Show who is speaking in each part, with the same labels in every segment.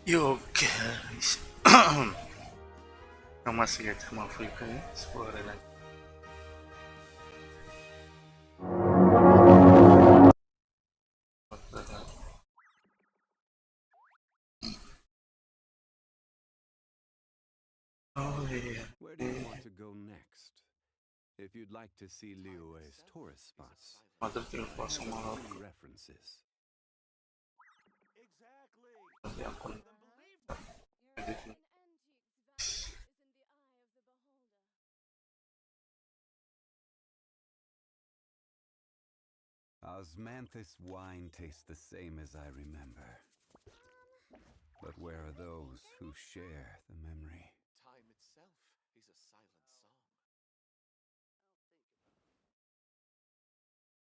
Speaker 1: Yo guys, masih aja Mavuika ya, sebuah relasi. Oh iya.
Speaker 2: Where do you want to go next? If you'd like to see Liyue's tourist spots,
Speaker 1: Mother
Speaker 2: I have
Speaker 1: terlepas sama
Speaker 2: a few references.
Speaker 1: nanti akun edit.
Speaker 2: Osmanthus wine tastes the same as I remember. But where are those who share the memory?
Speaker 3: Time itself is a silent song.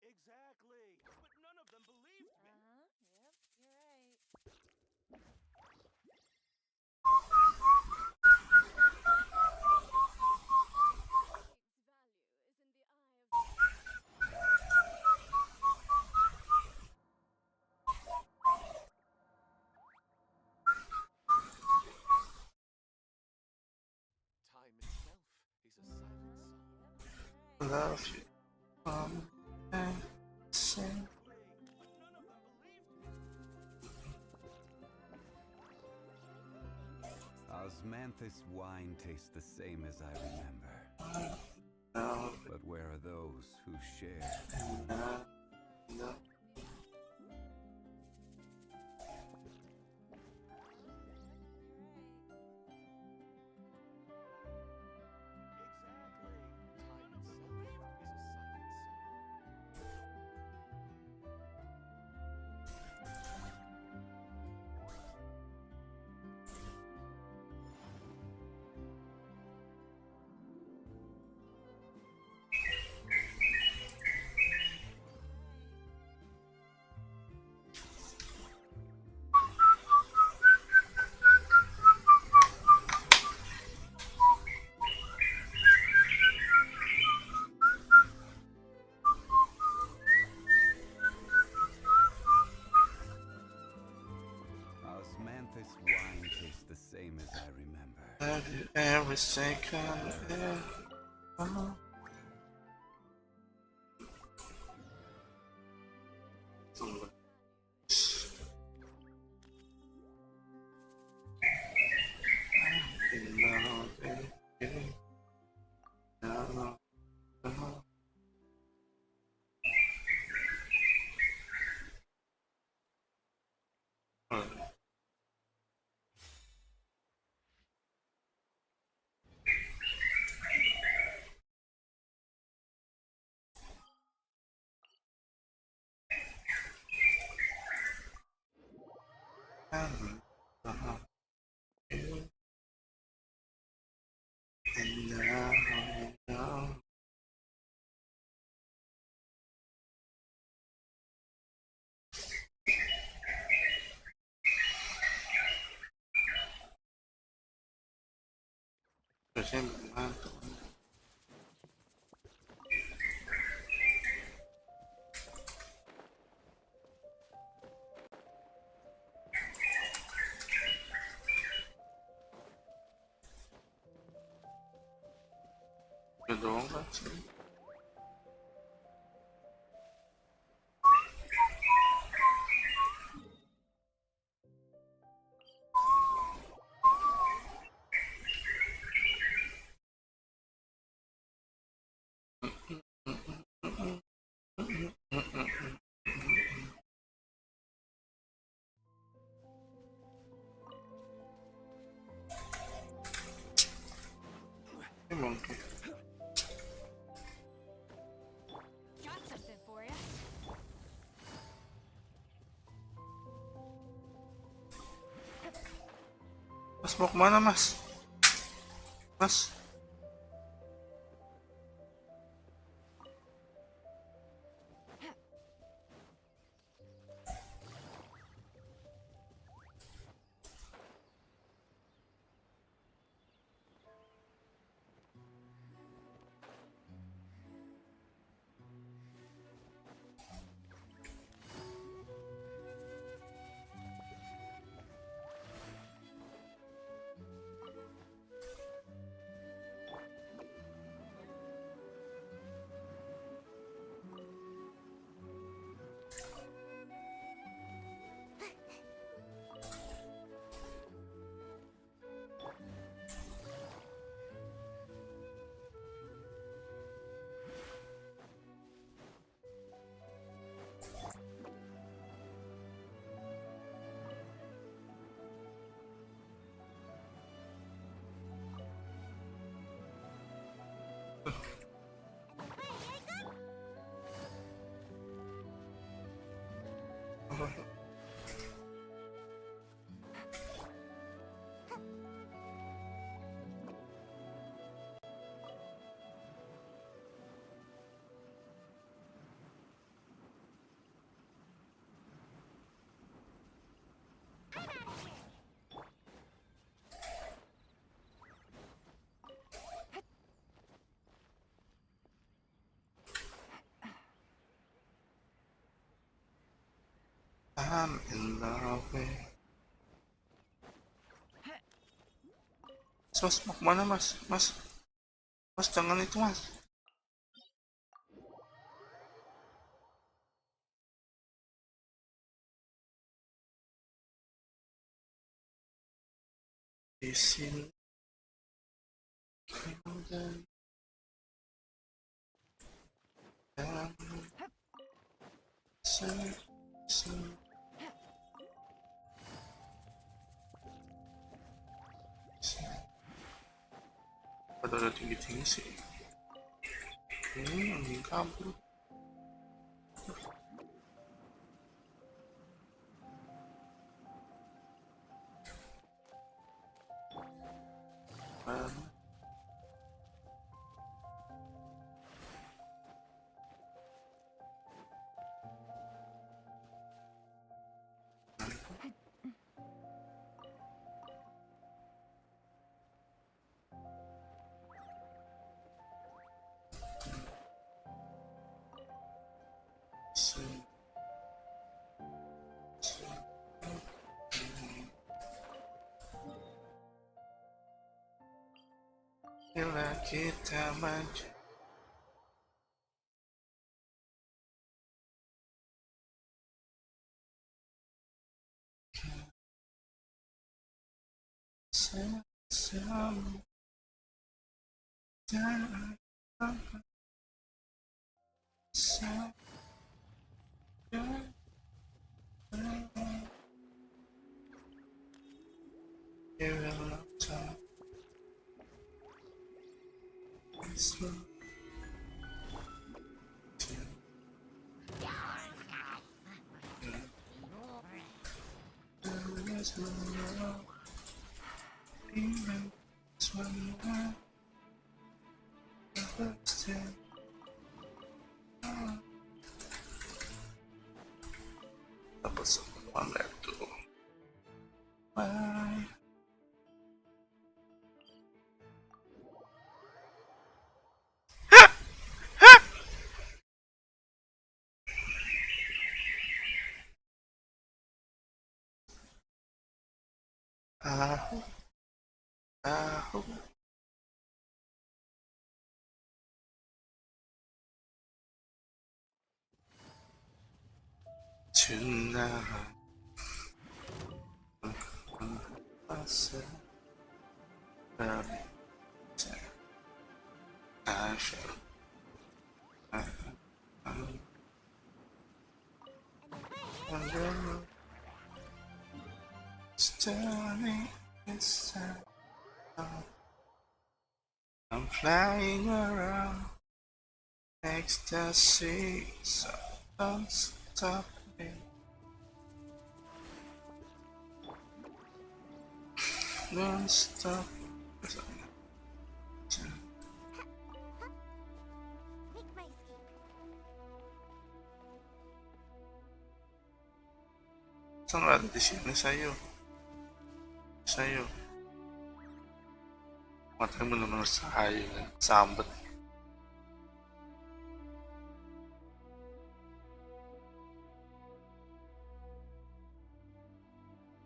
Speaker 3: Exactly! But none of them believed me!
Speaker 4: Yep, you're right.
Speaker 3: Time itself is a silent song.
Speaker 1: Love you. And sing.
Speaker 3: But none of them believed me!
Speaker 2: Osmanthus wine tastes the same as I remember.
Speaker 1: No,
Speaker 2: But where are those who share?
Speaker 1: no.
Speaker 3: Exactly! Time itself is a silent song.
Speaker 2: Osmanthus wine tastes the same as I remember.
Speaker 1: Have you ever taken it? Oh. No, baby. No, no. And now, saya membantu. Doang kan sih. Mungkin.
Speaker 4: Got something for you.
Speaker 1: Mas mau kemana mas? Mas? I'm in love with. Mas, mana mas? Mas jangan itu mas. Di sini. Ada tinggi-tinggi sih. Ini anjing kabur. Bila kita maju. Sama-sama. Dan sama. You will not talk. Dapat semua itu. Bye. Aku tonight. Masa Starting inside. I'm flying around ecstasy, so don't stop me. Don't stop.
Speaker 4: Make my escape.
Speaker 1: Saan ada di sini sa'yo? Sa'yo. Matanya bener-bener sa'yo kan. Sambet.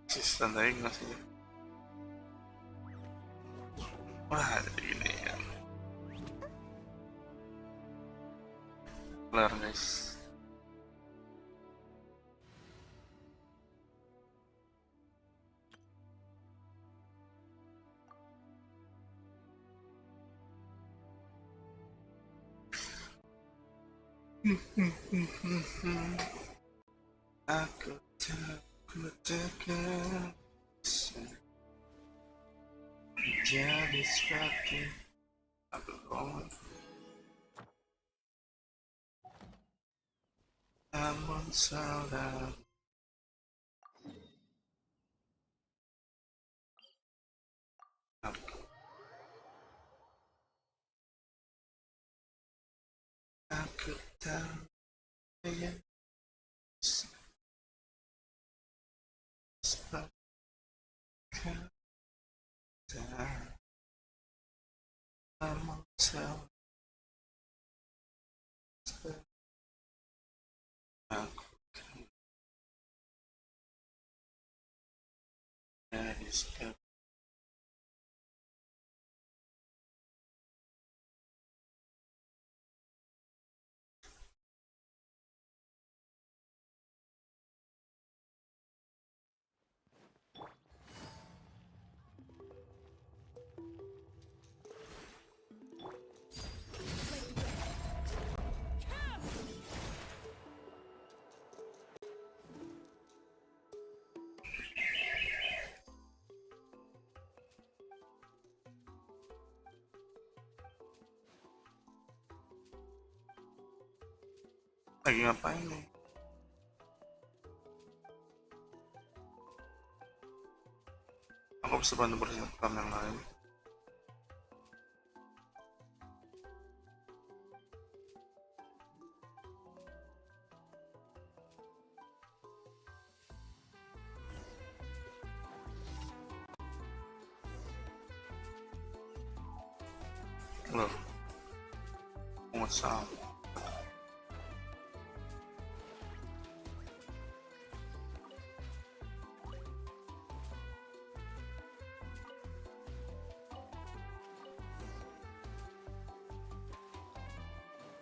Speaker 1: Sistem tadi nggak sih? Wah, ada gini ya. Kelar guys. Aku takut tekan jadi seperti aku ngomong, namun salah down again. Stuck down. I'm myself. That is good. Lagi ngapain nih? Aku bisa bantu bersihin rekam yang lain. Loh, nggak salah.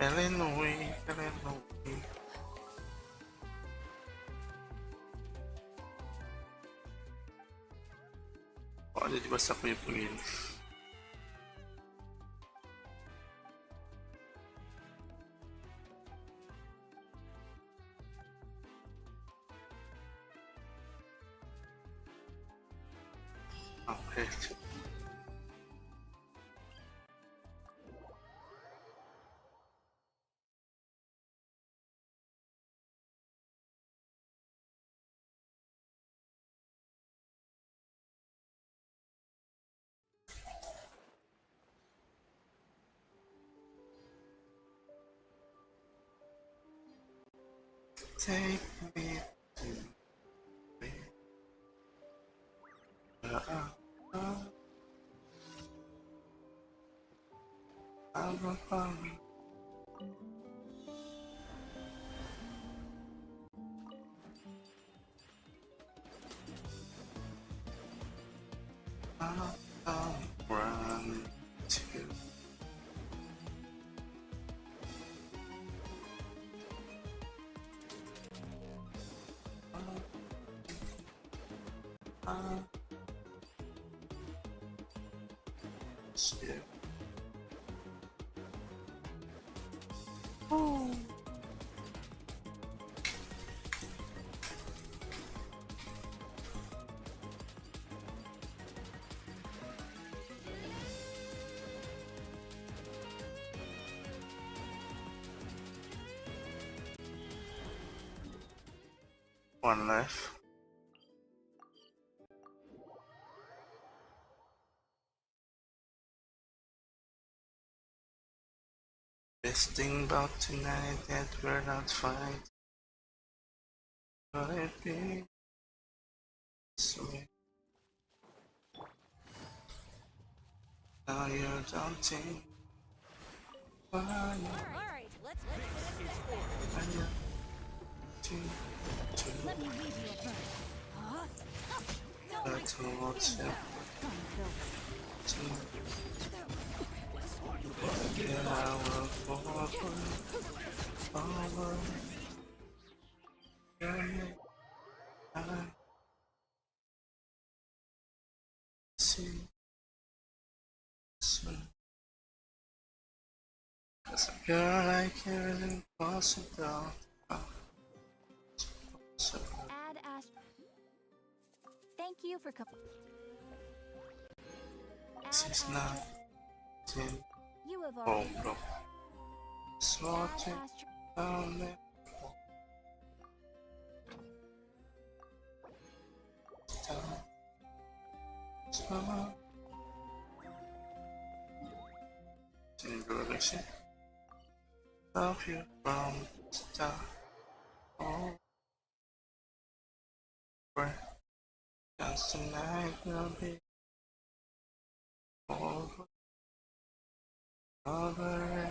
Speaker 1: Kalian nungguin. Kok ada di bahasa punya begini? Oke. Take me to where I'm from. I'll run to. Shit. Oh. One left. Best thing about tonight that we're not fighting. Will it be sweet? Now you don't think why
Speaker 4: Alright, let's
Speaker 1: you to
Speaker 4: let me read you a verse. Huh? No,
Speaker 1: that's what's up to get our forward I see so cause a girl like you is impossible. So
Speaker 4: add thank you for
Speaker 1: this is not in
Speaker 4: you have
Speaker 1: oh
Speaker 4: already
Speaker 1: bro. Sorting down there. Sini dulu guys ya. Love you from the start. Over. Cause tonight will be over. Over.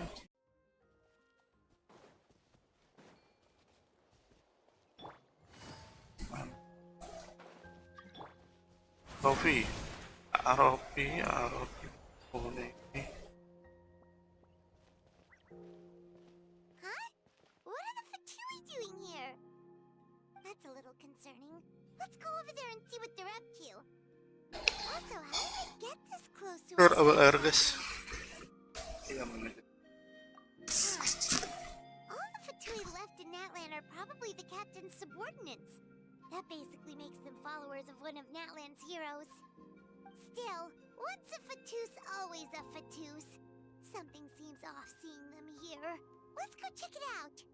Speaker 1: Coffee. ROP. Holding me.
Speaker 5: Huh? What are the Fatui doing here? That's a little concerning. Let's go over there and see what they're up to. Also, how did they get this close to us?
Speaker 1: Guys. Iya mo na.
Speaker 5: All the Fatui left in Natlan are probably the captain's subordinates. That basically makes them followers of one of Natlan's heroes. Still, once a Fatus, always a Fatus. Something seems off seeing them here. Let's go check it out.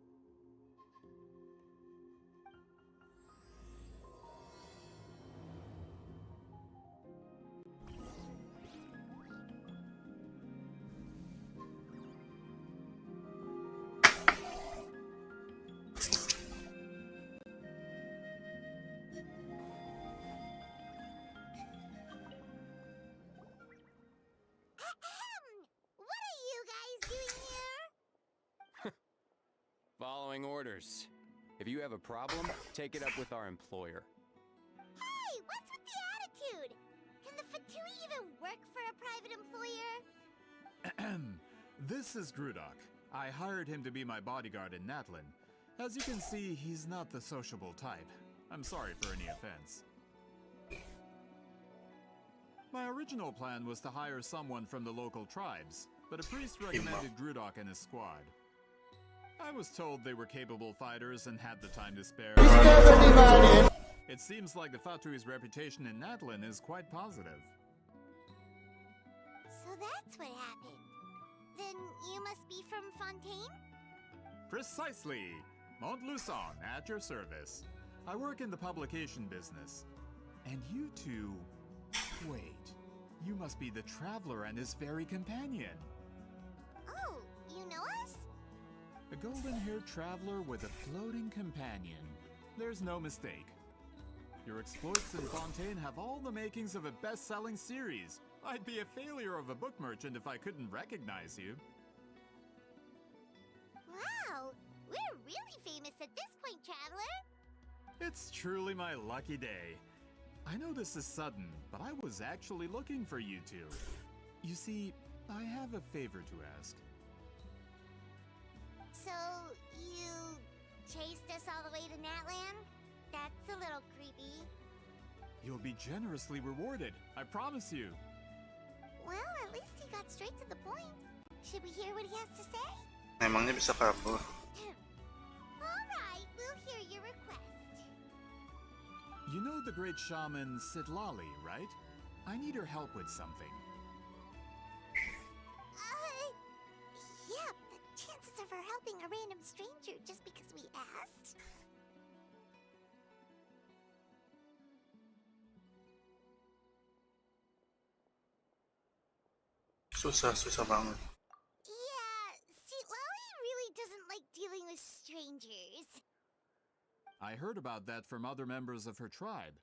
Speaker 5: What are you guys doing here?
Speaker 3: Following orders. If you have a problem, take it up with our employer.
Speaker 5: Hey, what's with the attitude? Can the Fatui even work for a private employer?
Speaker 6: This is Grudok. I hired him to be my bodyguard in Natlan. As you can see, he's not the sociable type. I'm sorry for any offense. My original plan was to hire someone from the local tribes, but a priest recommended Grudok and his squad. I was told they were capable fighters and had the time to spare. It seems like the Fatui's reputation in Natlan is quite positive.
Speaker 5: So that's what happened. Then you must be from Fontaine?
Speaker 6: Precisely! Montluçon, at your service. I work in the publication business. And you two... Wait, you must be the traveler and his fairy companion.
Speaker 5: Oh, you know us?
Speaker 6: A golden-haired traveler with a floating companion. There's no mistake. Your exploits in Fontaine have all the makings of a best-selling series. I'd be a failure of a book merchant if I couldn't recognize you.
Speaker 5: Wow, we're really famous at this point, traveler.
Speaker 6: It's truly my lucky day. I know this is sudden, but I was actually looking for you two. You see, I have a favor to ask.
Speaker 5: So, you chased us all the way to Natlan? That's a little creepy.
Speaker 6: You'll be generously rewarded, I promise you.
Speaker 5: Well, at least he got straight to the point. Should we hear what he has to say?
Speaker 1: Emangnya bisa kabur.
Speaker 5: Alright, we'll hear your request.
Speaker 6: You know the great shaman Sitlali, right? I need her help with something.
Speaker 5: Yeah, the chances of her helping a random stranger just because we asked?
Speaker 1: Susah banget.
Speaker 5: Yeah, see, Lolly really doesn't like dealing with strangers.
Speaker 6: I heard about that from other members of her tribe.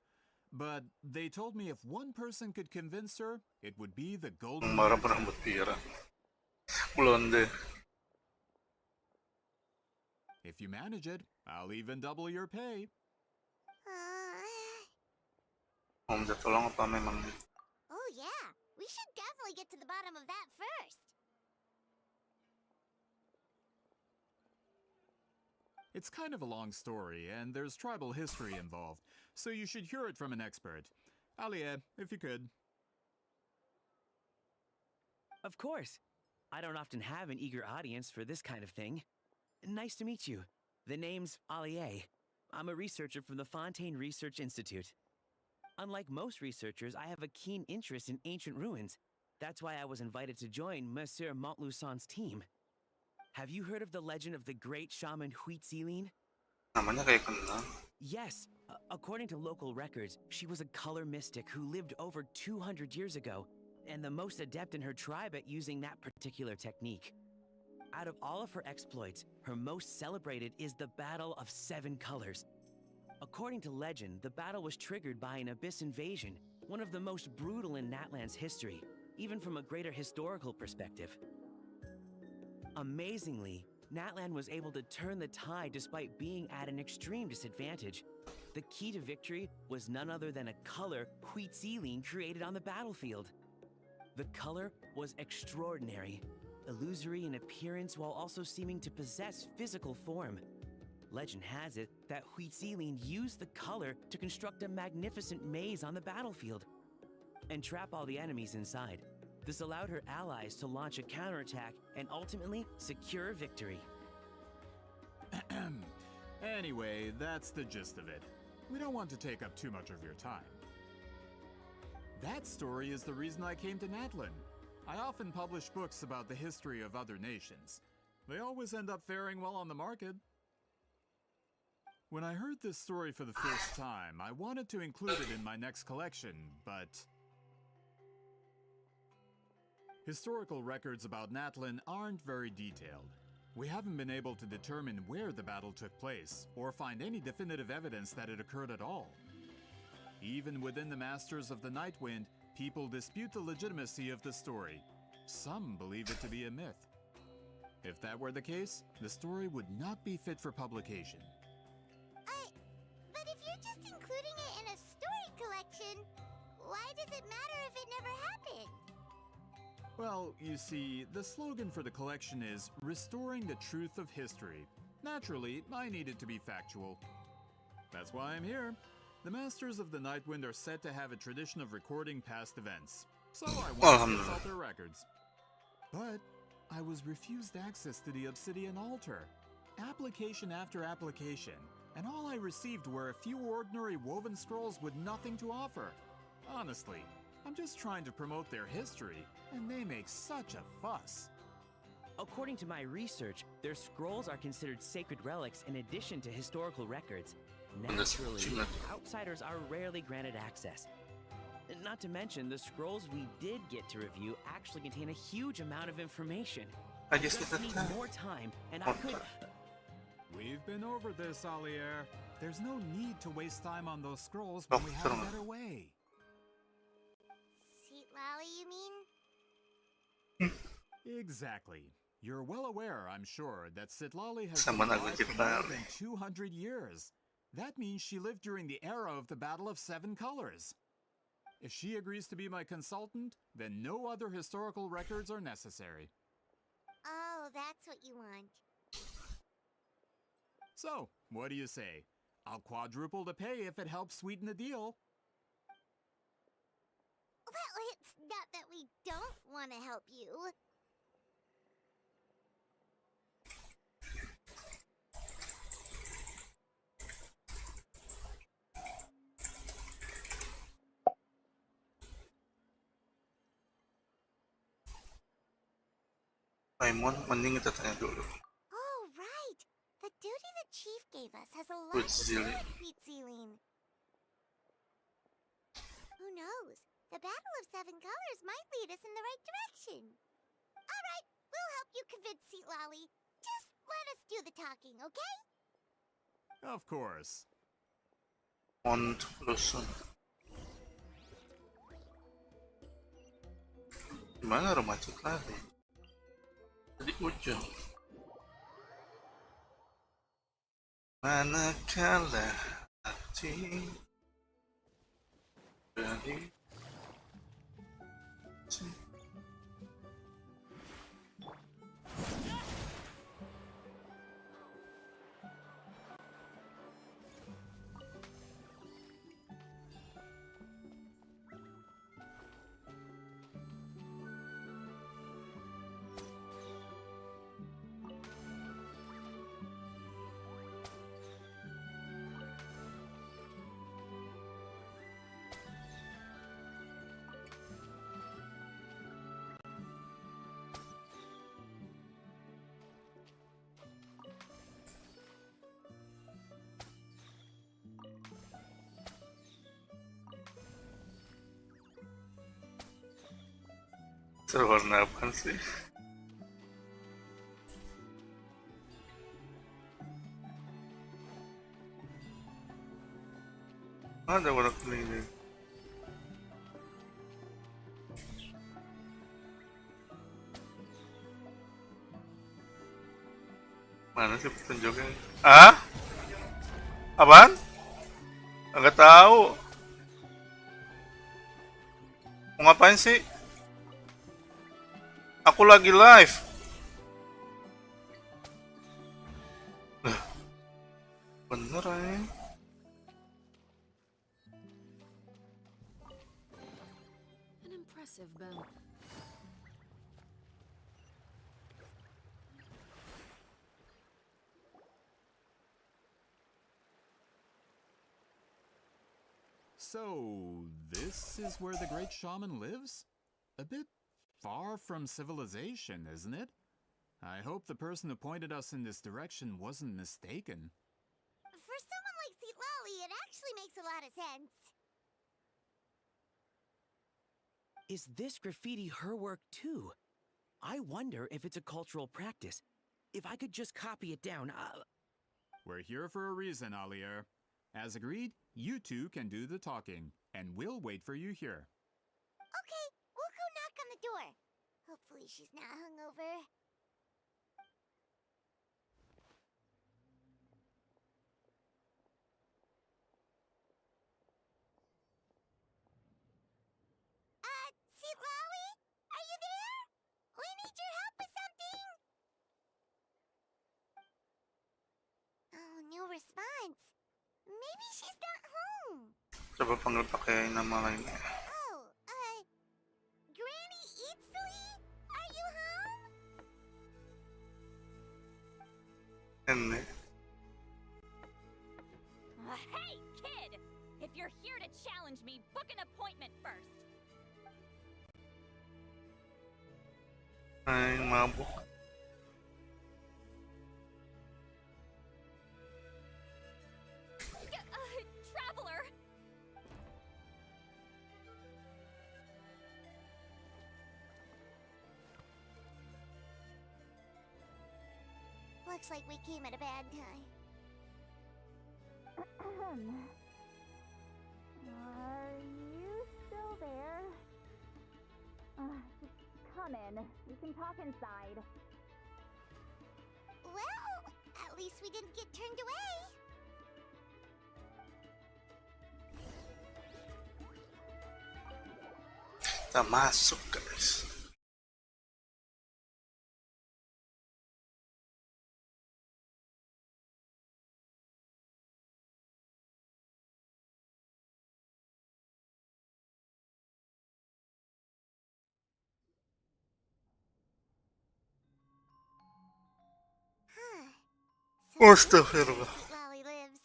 Speaker 6: But they told me if one person could convince her, it would be the golden...
Speaker 1: Marah berambut pirang. Blonde.
Speaker 6: If you manage it, I'll even double your pay.
Speaker 1: Mau minta tolong apa memang?
Speaker 5: Oh yeah, we should definitely get to the bottom of that first.
Speaker 6: It's kind of a long story, and there's tribal history involved, so you should hear it from an expert. Alia, if you could.
Speaker 7: Of course. I don't often have an eager audience for this kind of thing. Nice to meet you. The name's Alie. I'm a researcher from the Fontaine Research Institute. Unlike most researchers, I have a keen interest in ancient ruins. That's why I was invited to join Monsieur Montluçon's team. Have you heard of the legend of the great shaman Huitzilin?
Speaker 1: Namanya kayak kenal.
Speaker 7: Yes. According to local records, she was a color mystic who lived over 200 years ago, and the most adept in her tribe at using that particular technique. Out of all of her exploits, her most celebrated is the Battle of Seven Colors. According to legend, the battle was triggered by an abyss invasion, one of the most brutal in Natlan's history, even from a greater historical perspective. Amazingly, Natlan was able to turn the tide despite being at an extreme disadvantage. The key to victory was none other than a color Huitziline created on the battlefield. The color was extraordinary, illusory in appearance while also seeming to possess physical form. Legend has it that Huitziline used the color to construct a magnificent maze on the battlefield and trap all the enemies inside. This allowed her allies to launch a counterattack and ultimately secure victory.
Speaker 6: Anyway, that's the gist of it. We don't want to take up too much of your time. That story is the reason I came to Natlan. I often publish books about the history of other nations. They always end up faring well on the market. When I heard this story for the first time, I wanted to include it in my next collection, but historical records about Natlan aren't very detailed. We haven't been able to determine where the battle took place, or find any definitive evidence that it occurred at all. Even within the Masters of the Nightwind, people dispute the legitimacy of the story. Some believe it to be a myth. If that were the case, the story would not be fit for publication.
Speaker 5: But if you're just including it in a story collection, why does it matter if it never happened?
Speaker 6: Well, you see, the slogan for the collection is Restoring the Truth of History. Naturally, I need it to be factual. That's why I'm here. The Masters of the Nightwind are said to have a tradition of recording past events, so I want to consult their records. But I was refused access to the Obsidian Altar. Application after application, and all I received were a few ordinary woven scrolls with nothing to offer. Honestly, I'm just trying to promote their history, and they make such a fuss.
Speaker 7: According to my research, their scrolls are considered sacred relics in addition to historical records. Naturally, outsiders are rarely granted access. Not to mention, the scrolls we did get to review actually contain a huge amount of information.
Speaker 1: I guess
Speaker 7: Just need more time, and I could...
Speaker 6: We've been over this, Alier. There's no need to waste time on those scrolls when we have a better way.
Speaker 5: Sweet Lolly, you mean?
Speaker 6: Exactly. You're well aware, I'm sure, that Sitlali has
Speaker 1: Sama
Speaker 6: been
Speaker 1: na
Speaker 6: alive for
Speaker 1: kita.
Speaker 6: more than 200 years. That means she lived during the era of the Battle of Seven Colors. If she agrees to be my consultant, then no other historical records are necessary.
Speaker 5: Oh, that's what you want.
Speaker 6: So, what do you say? I'll quadruple the pay if it helps sweeten the deal.
Speaker 5: Well, it's not that we don't want to help you.
Speaker 1: Paimon, mending kita tanya dulu.
Speaker 5: Oh, right. The duty the chief gave us has a lot
Speaker 1: Good
Speaker 5: to do
Speaker 1: ceiling.
Speaker 5: with Huitziline. Who knows? The Battle of Seven Colors might lead us in the right direction. All right, we'll help you convince Seat Lolly. Just let us do the talking, okay?
Speaker 6: Of course.
Speaker 1: Mont Lusun. Gimana rumah macet lagi? Tadi hujan. Manakala hati dari Server apaan sih? Ada wala cleaning. Mana sih petunjuknya? Ah? Apaan? Agak tahu. Mau ngapain sih? Aku lagi live. Lah, bener aja.
Speaker 4: An impressive bow.
Speaker 6: So, this is where the great shaman lives? A bit far from civilization, isn't it? I hope the person who pointed us in this direction wasn't mistaken.
Speaker 5: For someone like Lolly, it actually makes a lot of sense.
Speaker 7: Is this graffiti her work too? I wonder if it's a cultural practice. If I could just copy it down,
Speaker 6: We're here for a reason, Alier. As agreed, you two can do the talking, and we'll wait for you here.
Speaker 5: Okay, we'll go knock on the door. Hopefully she's not hungover. Lolly? Are you there? We need your help with something! Oh, no response. Maybe she's not home.
Speaker 1: Coba panggil pakai nama lain.
Speaker 5: Oh, Granny Eatsley? Are you home?
Speaker 1: Ini.
Speaker 4: Hey, kid! If you're here to challenge me, book an appointment first.
Speaker 1: Ay, mabuk.
Speaker 4: Traveler!
Speaker 5: Looks like we came at a bad time.
Speaker 8: Are you still there? Just come in. We can talk inside.
Speaker 5: Well, at least we didn't get turned away.
Speaker 1: Kita masuk, guys. Astagfirullah.
Speaker 5: Lolly lives.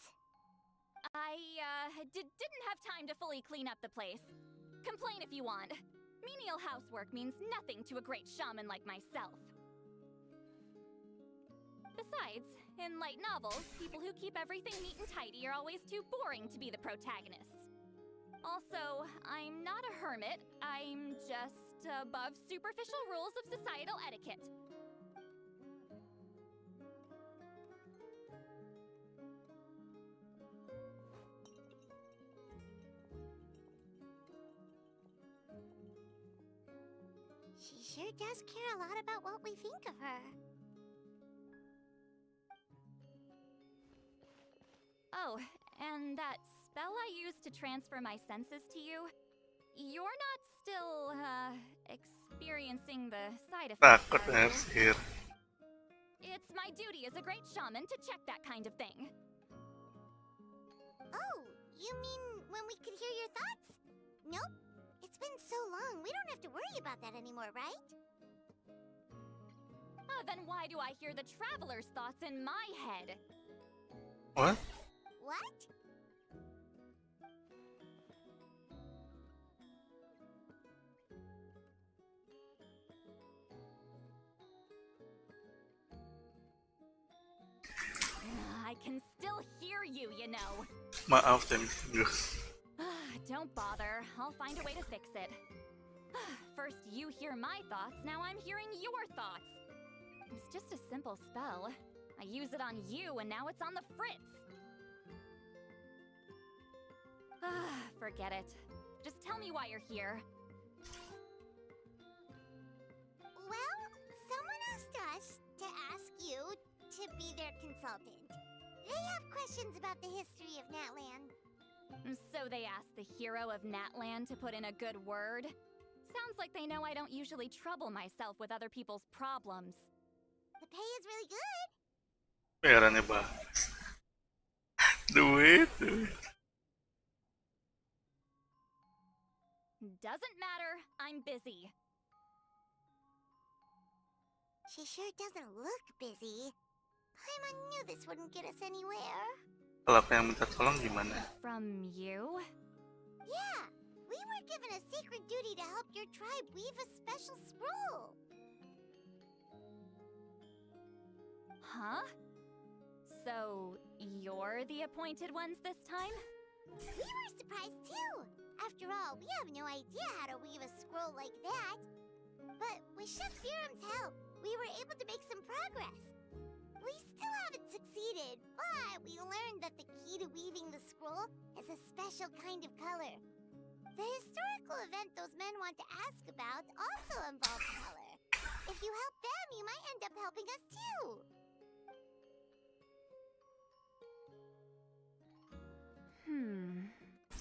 Speaker 4: I, didn't have time to fully clean up the place. Complain if you want. Menial housework means nothing to a great shaman like myself. Besides, in light novels, people who keep everything neat and tidy are always too boring to be the protagonists. Also, I'm not a hermit. I'm just above superficial rules of societal etiquette.
Speaker 5: She sure does care a lot about what we think of her.
Speaker 4: Oh, and that spell I used to transfer my senses to you, you're not still, experiencing the side effects,
Speaker 1: Takut
Speaker 4: are you?
Speaker 1: sihir.
Speaker 4: It's my duty as a great shaman to check that kind of thing.
Speaker 5: Oh, you mean when we could hear your thoughts? Nope. It's been so long, we don't have to worry about that anymore, right?
Speaker 4: Then why do I hear the traveler's thoughts in my head?
Speaker 1: What?
Speaker 5: What?
Speaker 4: I can still hear you, you know.
Speaker 1: Maaf, tengkyuu.
Speaker 4: Don't bother. I'll find a way to fix it. First you hear my thoughts, now I'm hearing your thoughts. It's just a simple spell. I use it on you, and now it's on the fritz. Forget it. Just tell me why you're here.
Speaker 5: Well, someone asked us to ask you to be their consultant. They have questions about the history of Natlan.
Speaker 4: So they asked the hero of Natlan to put in a good word? Sounds like they know I don't usually trouble myself with other people's problems.
Speaker 5: The pay is really good.
Speaker 1: Bayarannya bagus. Duit.
Speaker 4: Doesn't matter, I'm busy.
Speaker 5: She sure doesn't look busy. Paimon knew this wouldn't get us anywhere.
Speaker 1: Kalau aku yang minta tolong gimana?
Speaker 4: From you?
Speaker 5: Yeah, we were given a sacred duty to help your tribe weave a special scroll.
Speaker 4: Huh? So, you're the appointed ones this time?
Speaker 5: We were surprised too. After all, we have no idea how to weave a scroll like that. But with Chef Theorem's help, we were able to make some progress. We still haven't succeeded, but we learned that the key to weaving the scroll is a special kind of color. The historical event those men want to ask about also involves color. If you help them, you might end up helping us too.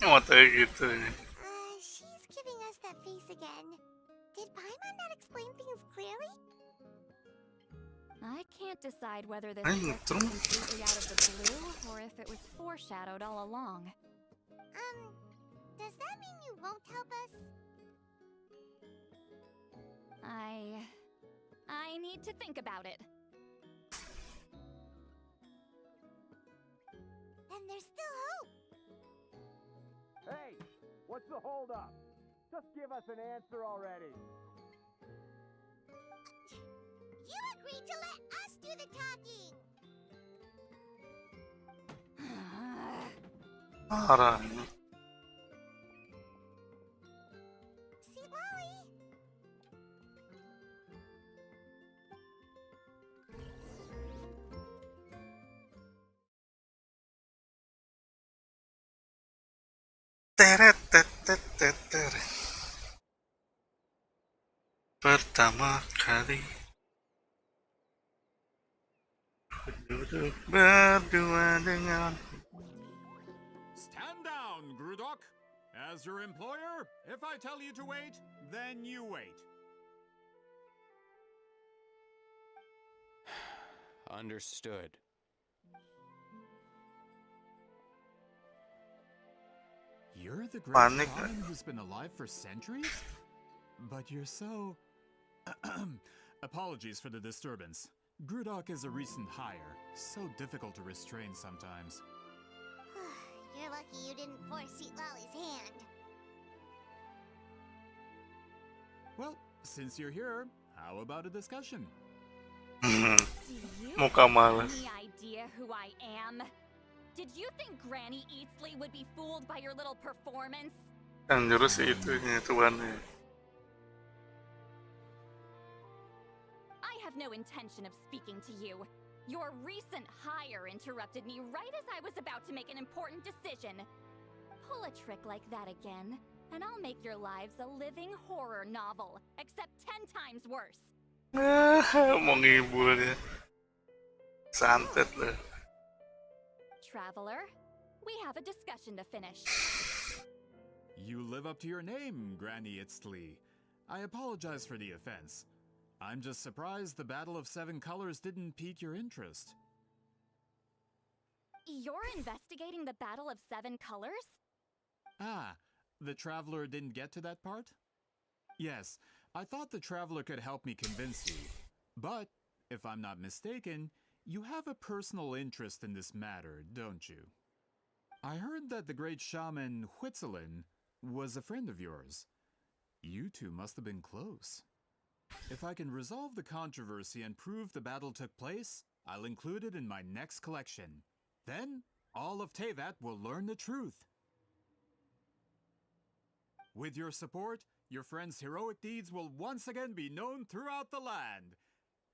Speaker 1: Oh, kayak gitu.
Speaker 5: She's giving us that face again. Did Paimon not explain things clearly?
Speaker 4: I can't decide whether this
Speaker 1: Ay,
Speaker 4: is just
Speaker 1: true.
Speaker 4: completely out of the blue or if it was foreshadowed all along.
Speaker 5: Does that mean you won't help us?
Speaker 4: I need to think about it.
Speaker 5: Then there's still hope.
Speaker 9: Hey, what's the holdup? Just give us an answer already.
Speaker 5: You agreed to let us do the talking.
Speaker 1: Parah.
Speaker 5: Sweet Lolly.
Speaker 1: Teret, teret, teret. Pertama kali ku duduk berdua dengan.
Speaker 6: Stand down, Grudok. As your employer, if I tell you to wait, then you wait.
Speaker 3: Understood.
Speaker 6: You're the great
Speaker 1: Panik.
Speaker 6: shaman who's been alive for centuries? But you're so... Apologies for the disturbance. Grudok is a recent hire, so difficult to restrain sometimes.
Speaker 5: You're lucky you didn't force Sweet Lolly's hand.
Speaker 6: Well, since you're here, how about a discussion?
Speaker 4: Do you
Speaker 1: Muka
Speaker 4: have
Speaker 1: malas.
Speaker 4: any idea who I am? Did you think Granny Eatsley would be fooled by your little performance?
Speaker 1: Yang jurus itunya tuannya.
Speaker 4: I have no intention of speaking to you. Your recent hire interrupted me right as I was about to make an important decision. Pull a trick like that again, and I'll make your lives a living horror novel, except 10 times worse.
Speaker 1: Mau ngibul ya. Santet lah.
Speaker 4: Traveler, we have a discussion to finish.
Speaker 6: You live up to your name, Granny Itztli. I apologize for the offense. I'm just surprised the Battle of Seven Colors didn't pique your interest.
Speaker 4: You're investigating the Battle of Seven Colors?
Speaker 6: Ah, the Traveler didn't get to that part? Yes, I thought the Traveler could help me convince you. But, if I'm not mistaken, you have a personal interest in this matter, don't you? I heard that the great shaman Huitzilin was a friend of yours. You two must have been close. If I can resolve the controversy and prove the battle took place, I'll include it in my next collection. Then, all of Tevat will learn the truth. With your support, your friend's heroic deeds will once again be known throughout the land.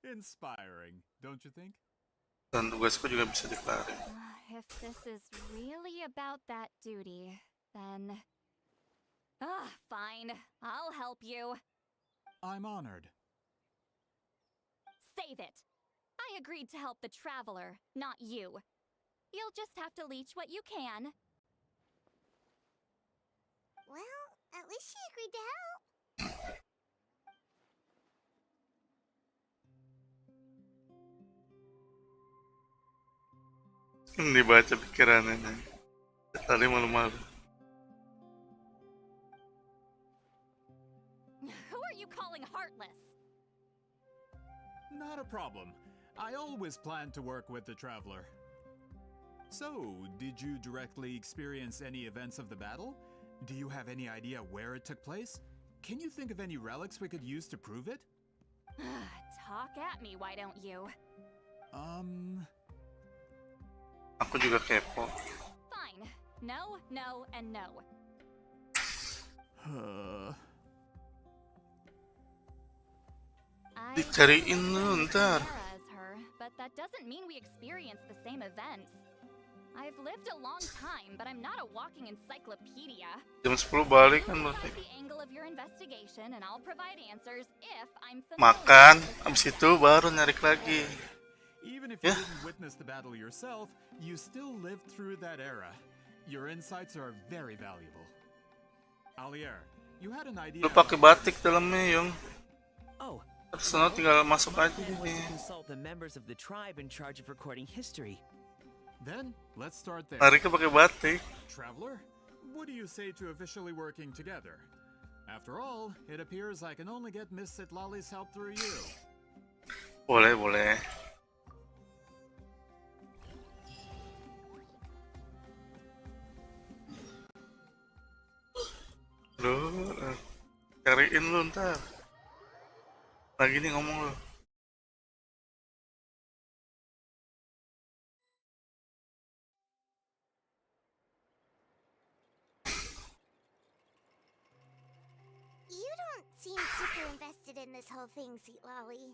Speaker 6: Inspiring, don't you think?
Speaker 1: Dan tugasku juga bisa dikelarin.
Speaker 4: If this is really about that duty, then... fine. I'll help you.
Speaker 6: I'm honored.
Speaker 4: Save it. I agreed to help the traveler, not you. You'll just have to leech what you can.
Speaker 5: Well, at least she agreed to help.
Speaker 1: Hindi baca pikirannya. Tadi malu-malu.
Speaker 4: Who are you calling heartless?
Speaker 6: Not a problem. I always plan to work with the traveler. So, did you directly experience any events of the battle? Do you have any idea where it took place? Can you think of any relics we could use to prove it?
Speaker 4: Talk at me, why don't you?
Speaker 1: Aku juga kepo.
Speaker 4: Fine. No, no, and no.
Speaker 1: Dicariin lu ntar.
Speaker 4: As her, but that doesn't mean we experience the same events. I've lived a long time, but I'm not a walking encyclopedia.
Speaker 1: Jam 10 balik kan
Speaker 4: You'll
Speaker 1: berarti.
Speaker 4: provide the angle of your investigation, and I'll provide answers if I'm familiar.
Speaker 1: Makan, abis itu baru narik lagi.
Speaker 6: Even if you didn't witness the battle yourself, you still lived through that era. Your insights are very valuable. Alier, you had an idea.
Speaker 1: Lu pakai batik dalamnya yung.
Speaker 7: Oh,
Speaker 1: Terus no, tinggal masuk aja
Speaker 7: was
Speaker 1: gini.
Speaker 7: to consult the members of the tribe in charge of recording history.
Speaker 6: Then, let's start there.
Speaker 1: Nariknya pakai batik.
Speaker 6: Traveler, what do you say to officially working together? After all, it appears I can only get Miss Sitlali's help through you.
Speaker 1: Boleh, boleh. Lu, cariin lu ntar. Lagi nih ngomong lu.
Speaker 5: You don't seem super invested in this whole thing, Sitlali.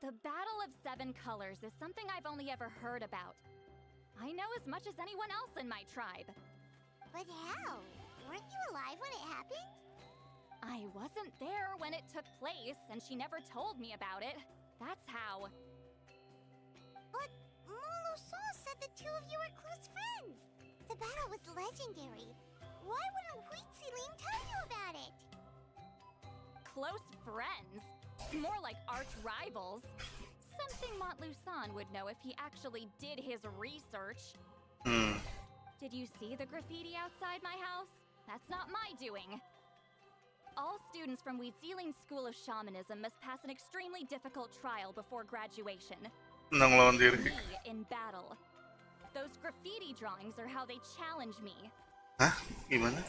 Speaker 4: The Battle of Seven Colors is something I've only ever heard about. I know as much as anyone else in my tribe.
Speaker 5: But how? Weren't you alive when it happened?
Speaker 4: I wasn't there when it took place, and she never told me about it. That's how.
Speaker 5: But Molo-san said the two of you were close friends. The battle was legendary. Why wouldn't Huitziling tell you about it?
Speaker 4: Close friends? More like arch rivals. Something Montlusan would know if he actually did his research. Did you see the graffiti outside my house? That's not my doing. All students from Huitziling School of Shamanism must pass an extremely difficult trial before graduation.
Speaker 1: Menang lawan diri.
Speaker 4: Me in battle. Those graffiti drawings are how they challenge me.
Speaker 1: Hah? Gimana?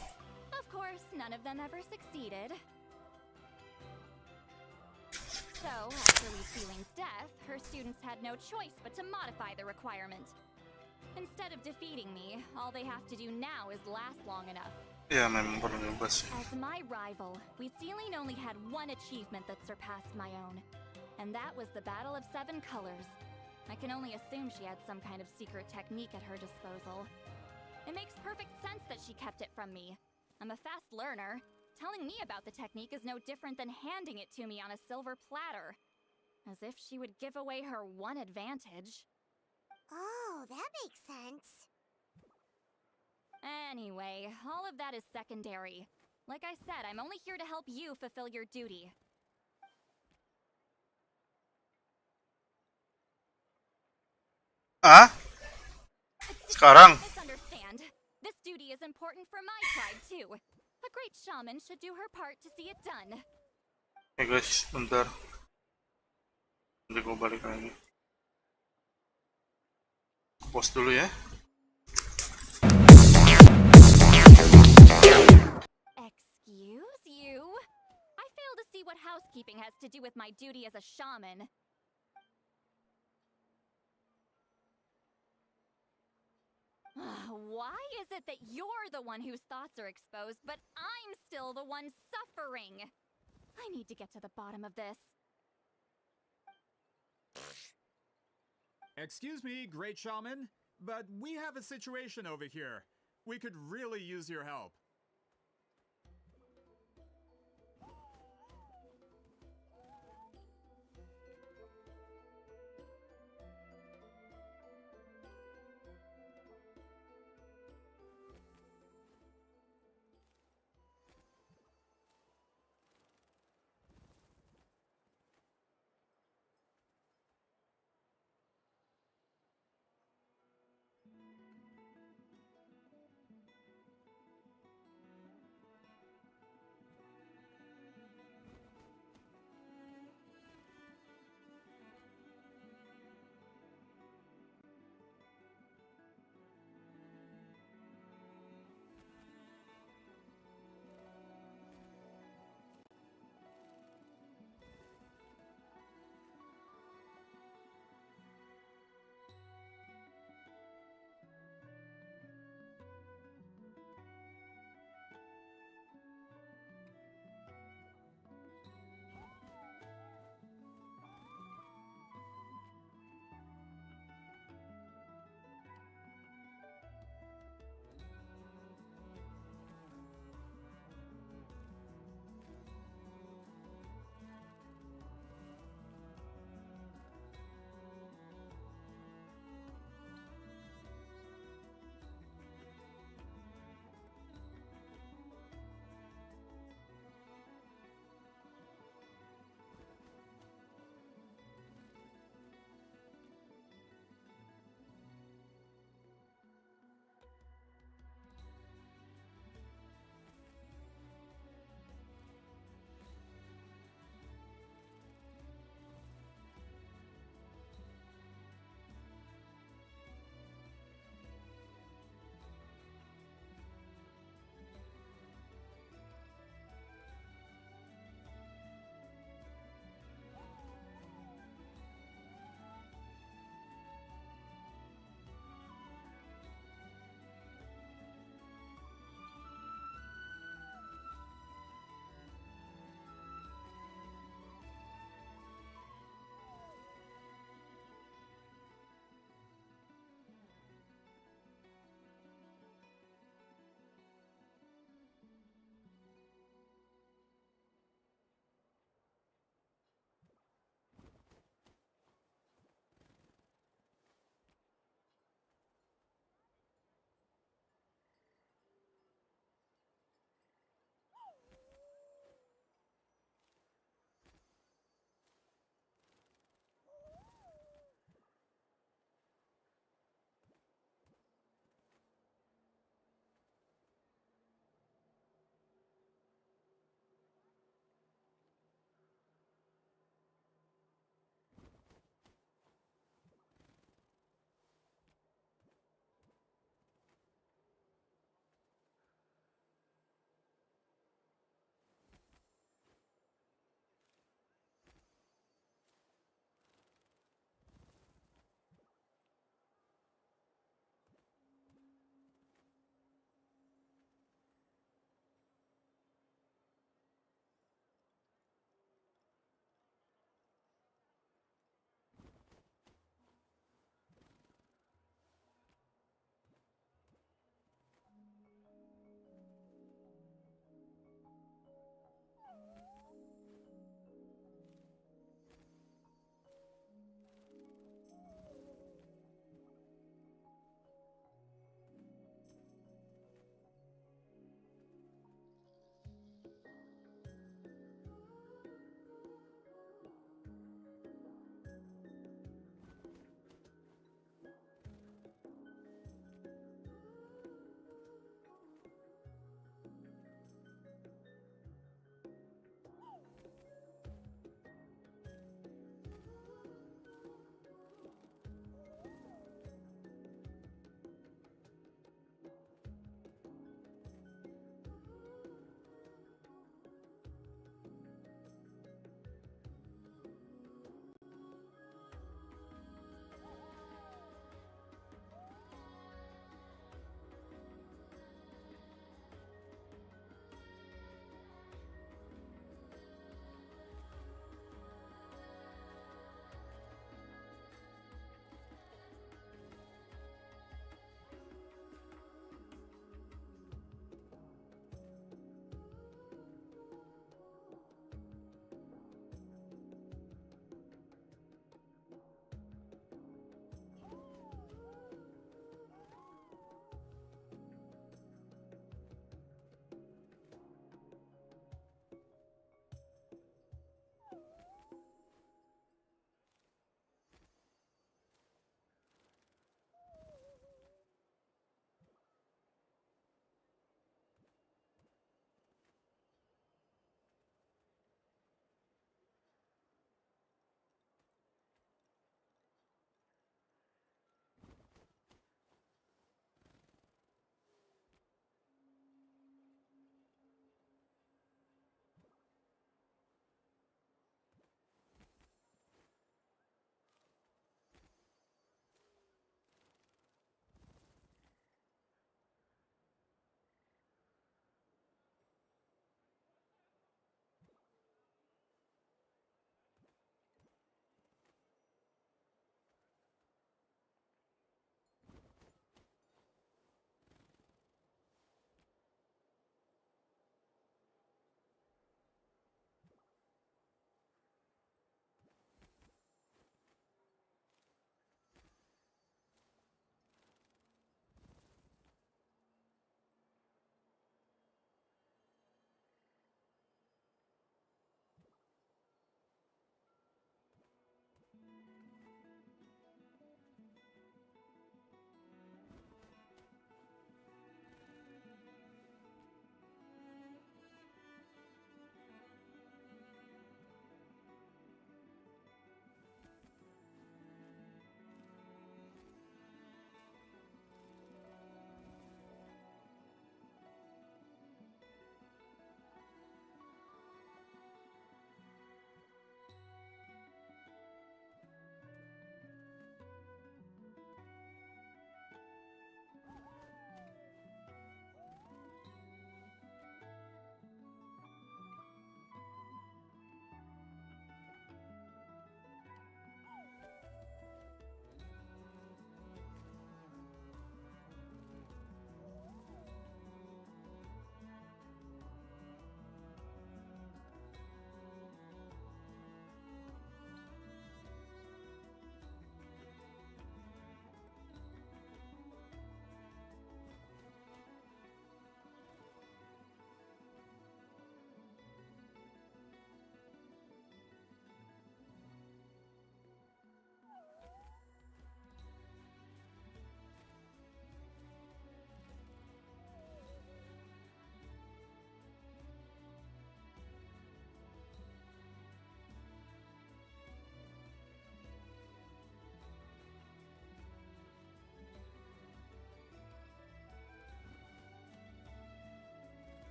Speaker 4: Of course, none of them ever succeeded. So, after Huitziling's death, her students had no choice but to modify the requirement. Instead of defeating me, all they have to do now is last long enough.
Speaker 1: Ya memang perlu bebas.
Speaker 4: As my rival, Huitziling only had one achievement that surpassed my own. And that was the Battle of Seven Colors. I can only assume she had some kind of secret technique at her disposal. It makes perfect sense that she kept it from me. I'm a fast learner. Telling me about the technique is no different than handing it to me on a silver platter. As if she would give away her one advantage.
Speaker 5: Oh, that makes sense.
Speaker 4: Anyway, all of that is secondary. Like I said, I'm only here to help you fulfill your duty.
Speaker 1: Ah? Sekarang?
Speaker 4: Misunderstand. This duty is important for my tribe too. A great shaman should do her part to see it done.
Speaker 1: Oke guys, bentar. Nanti gue balik lagi. Pause dulu ya.
Speaker 4: Excuse you? I fail to see what housekeeping has to do with my duty as a shaman. Why is it that you're the one whose thoughts are exposed, but I'm still the one suffering? I need to get to the bottom of this.
Speaker 6: Excuse me, great shaman, but we have a situation over here. We could really use your help.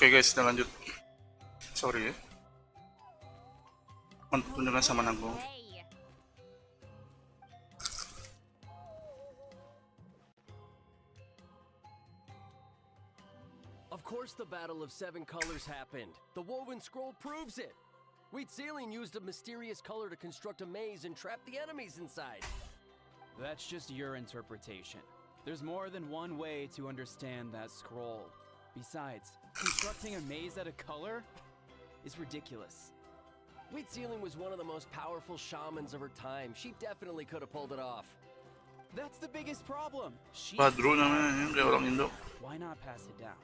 Speaker 1: Oke guys, kita lanjut. Sorry ya. Untuk dengan sama nanggung.
Speaker 4: Hey.
Speaker 10: Of course the Battle of Seven Colors happened. The woven scroll proves it. Wheat Ceiling used a mysterious color to construct a maze and trap the enemies inside.
Speaker 11: That's just your interpretation. There's more than one way to understand that scroll. Besides, constructing a maze out of color is ridiculous.
Speaker 10: Wheat Ceiling was one of the most powerful shamans of her time. She definitely could have pulled it off.
Speaker 11: That's the biggest problem.
Speaker 1: Badru namanya ini kayak orang Indo.
Speaker 11: Why not pass it down?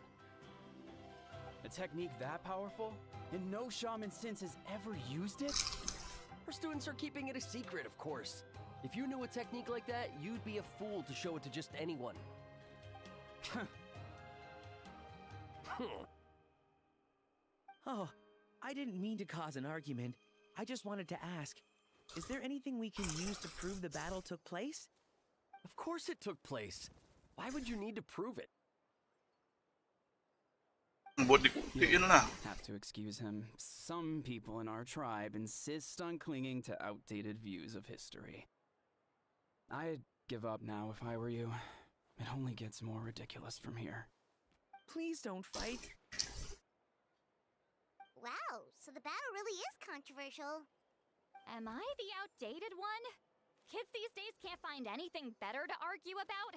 Speaker 11: A technique that powerful, and no shaman since has ever used it?
Speaker 10: Her students are keeping it a secret, of course. If you knew a technique like that, you'd be a fool to show it to just anyone.
Speaker 7: Oh, I didn't mean to cause an argument. I just wanted to ask, is there anything we can use to prove the battle took place?
Speaker 10: Of course it took place. Why would you need to prove it?
Speaker 1: Buat dibuktiin lah.
Speaker 11: Have to excuse him. Some people in our tribe insist on clinging to outdated views of history. I'd give up now if I were you. It only gets more ridiculous from here.
Speaker 7: Please don't fight.
Speaker 5: Wow, so the battle really is controversial.
Speaker 4: Am I the outdated one? Kids these days can't find anything better to argue about?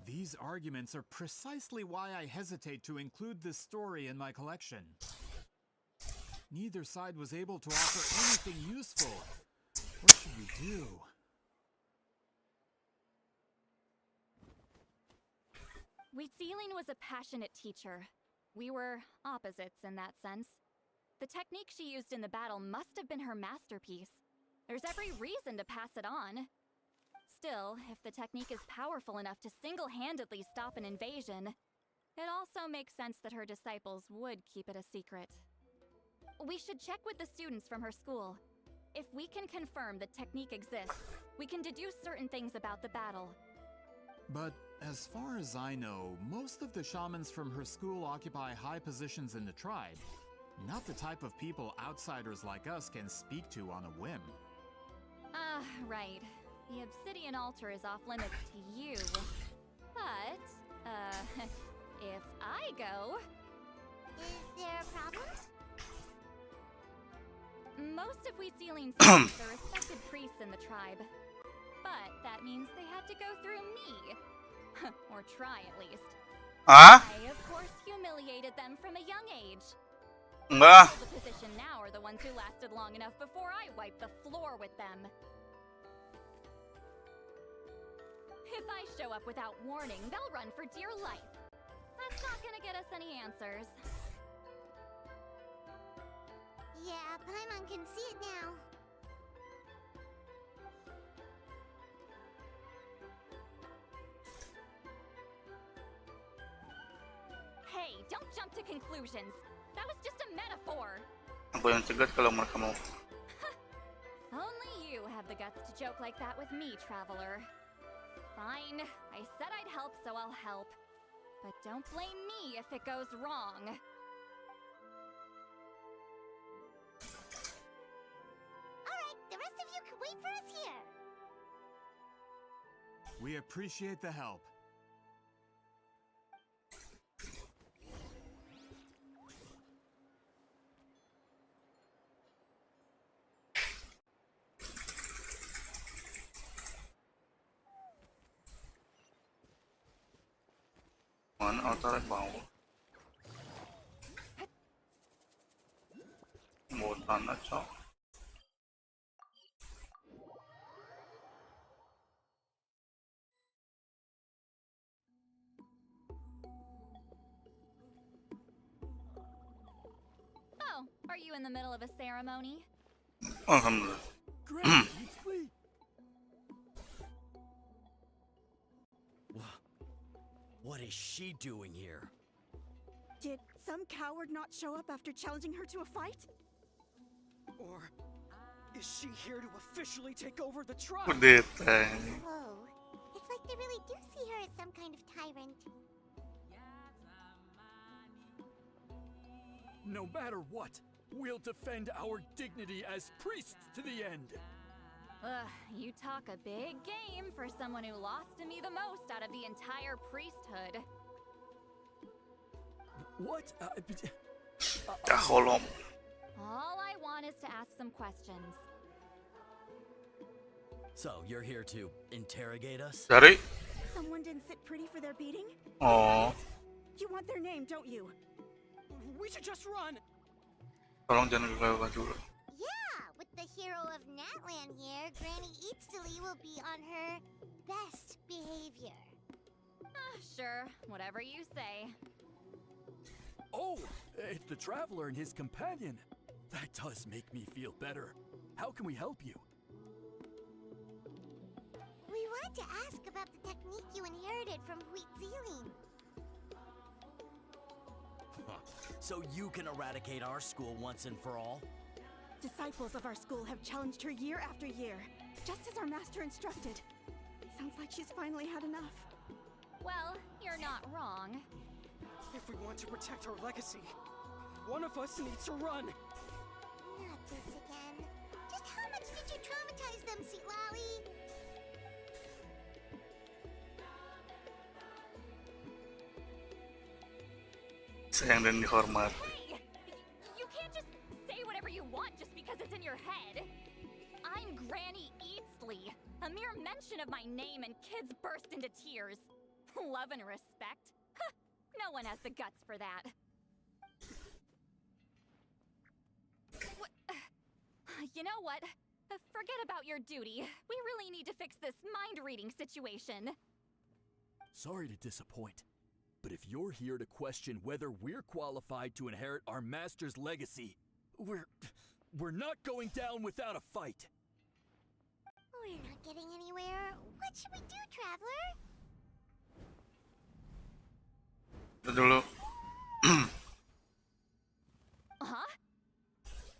Speaker 6: These arguments are precisely why I hesitate to include this story in my collection. Neither side was able to offer anything useful. What should we do?
Speaker 4: Wheat Ceiling was a passionate teacher. We were opposites in that sense. The technique she used in the battle must have been her masterpiece. There's every reason to pass it on. Still, if the technique is powerful enough to single-handedly stop an invasion, it also makes sense that her disciples would keep it a secret. We should check with the students from her school. If we can confirm the technique exists, we can deduce certain things about the battle.
Speaker 6: But as far as I know, most of the shamans from her school occupy high positions in the tribe. Not the type of people outsiders like us can speak to on a whim.
Speaker 4: Ah, right. The obsidian altar is off limits to you. But, if I go...
Speaker 5: Is there a problem?
Speaker 4: Most of Wheat Ceiling's students are respected priests in the tribe. But that means they had to go through me. Or try, at least.
Speaker 1: Ah?
Speaker 4: I, of course, humiliated them from a young age.
Speaker 1: Enggak.
Speaker 4: The position now are the ones who lasted long enough before I wiped the floor with them. If I show up without warning, they'll run for dear life. That's not gonna get us any answers.
Speaker 5: Yeah, Paimon can see it now.
Speaker 4: Hey, don't jump to conclusions. That was just a metaphor.
Speaker 1: Aku yang cegat kalau mereka mau.
Speaker 4: Only you have the guts to joke like that with me, traveler. Fine, I said I'd help, so I'll help. But don't blame me if it goes wrong.
Speaker 5: Alright, the rest of you can wait for us here.
Speaker 6: We appreciate the help.
Speaker 1: Mana altar bawah. Mau tanah cok.
Speaker 4: Oh, are you in the middle of a ceremony?
Speaker 1: Alhamdulillah.
Speaker 10: What is she doing here?
Speaker 12: Did some coward not show up after challenging her to a fight?
Speaker 10: Or is she here to officially take over the tribe?
Speaker 1: Udah.
Speaker 5: Whoa, it's like they really do see her as some kind of tyrant.
Speaker 13: No matter what, we'll defend our dignity as priests to the end.
Speaker 4: Ugh, you talk a big game for someone who lost to me the most out of the entire priesthood.
Speaker 13: What?
Speaker 1: Kaholom.
Speaker 4: All I want is to ask some questions.
Speaker 14: So, you're here to interrogate us?
Speaker 1: Dari?
Speaker 12: Someone didn't sit pretty for their beating?
Speaker 1: Oh,
Speaker 12: You want their name, don't you?
Speaker 7: We should just run.
Speaker 1: tolong jangan kegagalan dulu.
Speaker 5: Yeah, with the hero of Natlan here, Granny Eatsley will be on her best behavior.
Speaker 4: Sure, whatever you say.
Speaker 13: Oh, it's the Traveler and his companion. That does make me feel better. How can we help you?
Speaker 5: We wanted to ask about the technique you inherited from Huitziling.
Speaker 14: So you can eradicate our school once and for all?
Speaker 12: Disciples of our school have challenged her year after year, just as our master instructed. Sounds like she's finally had enough.
Speaker 4: Well, you're not wrong.
Speaker 7: If we want to protect our legacy, one of us needs to run.
Speaker 5: Not this again. Just how much did you traumatize them, Sweet Lolly?
Speaker 1: Sayang dan dihormat.
Speaker 4: Hey! You can't just say whatever you want just because it's in your head. I'm Granny Eatsley. A mere mention of my name and kids burst into tears. Love and respect? Huh, no one has the guts for that. You know what? Forget about your duty. We really need to fix this mind-reading situation.
Speaker 13: Sorry to disappoint, but if you're here to question whether we're qualified to inherit our master's legacy, we're not going down without a fight.
Speaker 5: We're not getting anywhere. What should we do, Traveler?
Speaker 1: Dulu.
Speaker 4: Huh?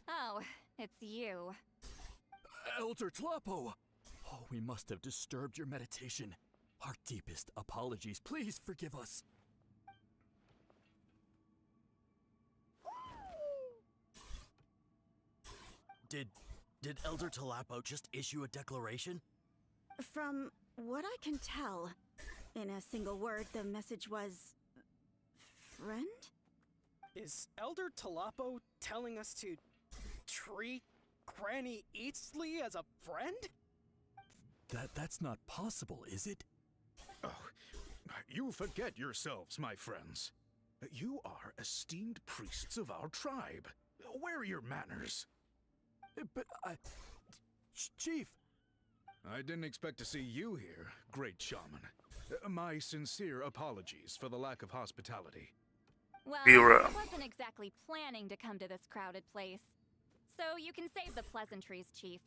Speaker 4: Oh, it's you.
Speaker 13: Elder Tlapo! Oh, we must have disturbed your meditation. Our deepest apologies. Please forgive us.
Speaker 14: Did Elder Tlapo just issue a declaration?
Speaker 12: From what I can tell, in a single word, the message was... friend?
Speaker 7: Is Elder Tlapo telling us to treat Granny Eatsley as a friend?
Speaker 13: That's not possible, is it?
Speaker 15: Oh, you forget yourselves, my friends. You are esteemed priests of our tribe. Where are your manners?
Speaker 13: But Chief!
Speaker 15: I didn't expect to see you here, great shaman. My sincere apologies for the lack of hospitality.
Speaker 4: Well,
Speaker 1: Vera.
Speaker 4: I wasn't exactly planning to come to this crowded place. So you can save the pleasantries, Chief.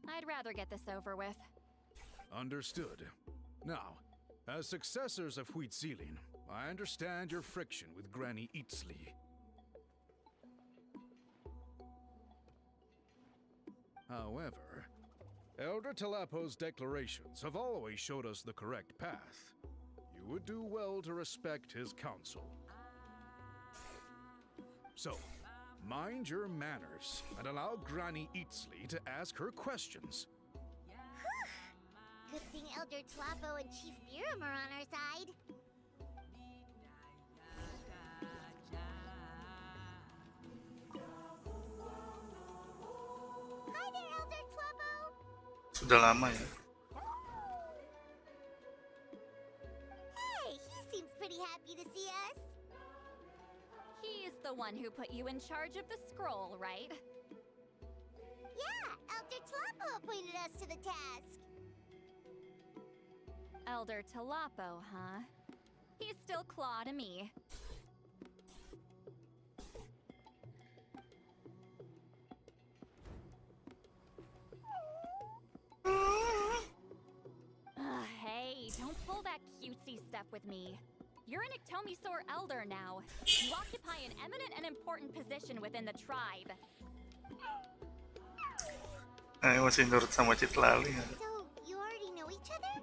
Speaker 4: I'd rather get this over with.
Speaker 15: Understood. Now, as successors of Huitziling, I understand your friction with Granny Eatsley. However, Elder Tlapo's declarations have always showed us the correct path. You would do well to respect his counsel. So, mind your manners and allow Granny Eatsley to ask her questions.
Speaker 5: Good thing Elder Tlapo and Chief Miram are on our side. Hi there, Elder Tlapo!
Speaker 1: Sudah lama ya.
Speaker 5: Hey, he seems pretty happy to see us.
Speaker 4: He's the one who put you in charge of the scroll, right?
Speaker 5: Yeah, Elder Tlapo appointed us to the task.
Speaker 4: Elder Tlapo, huh? He's still Claw to me. Hey, don't pull that cutesy stuff with me. You're an Iktomisaur Elder now. You occupy an eminent and important position within the tribe.
Speaker 1: Masih nurut sama Citlali.
Speaker 5: So, you already know each other?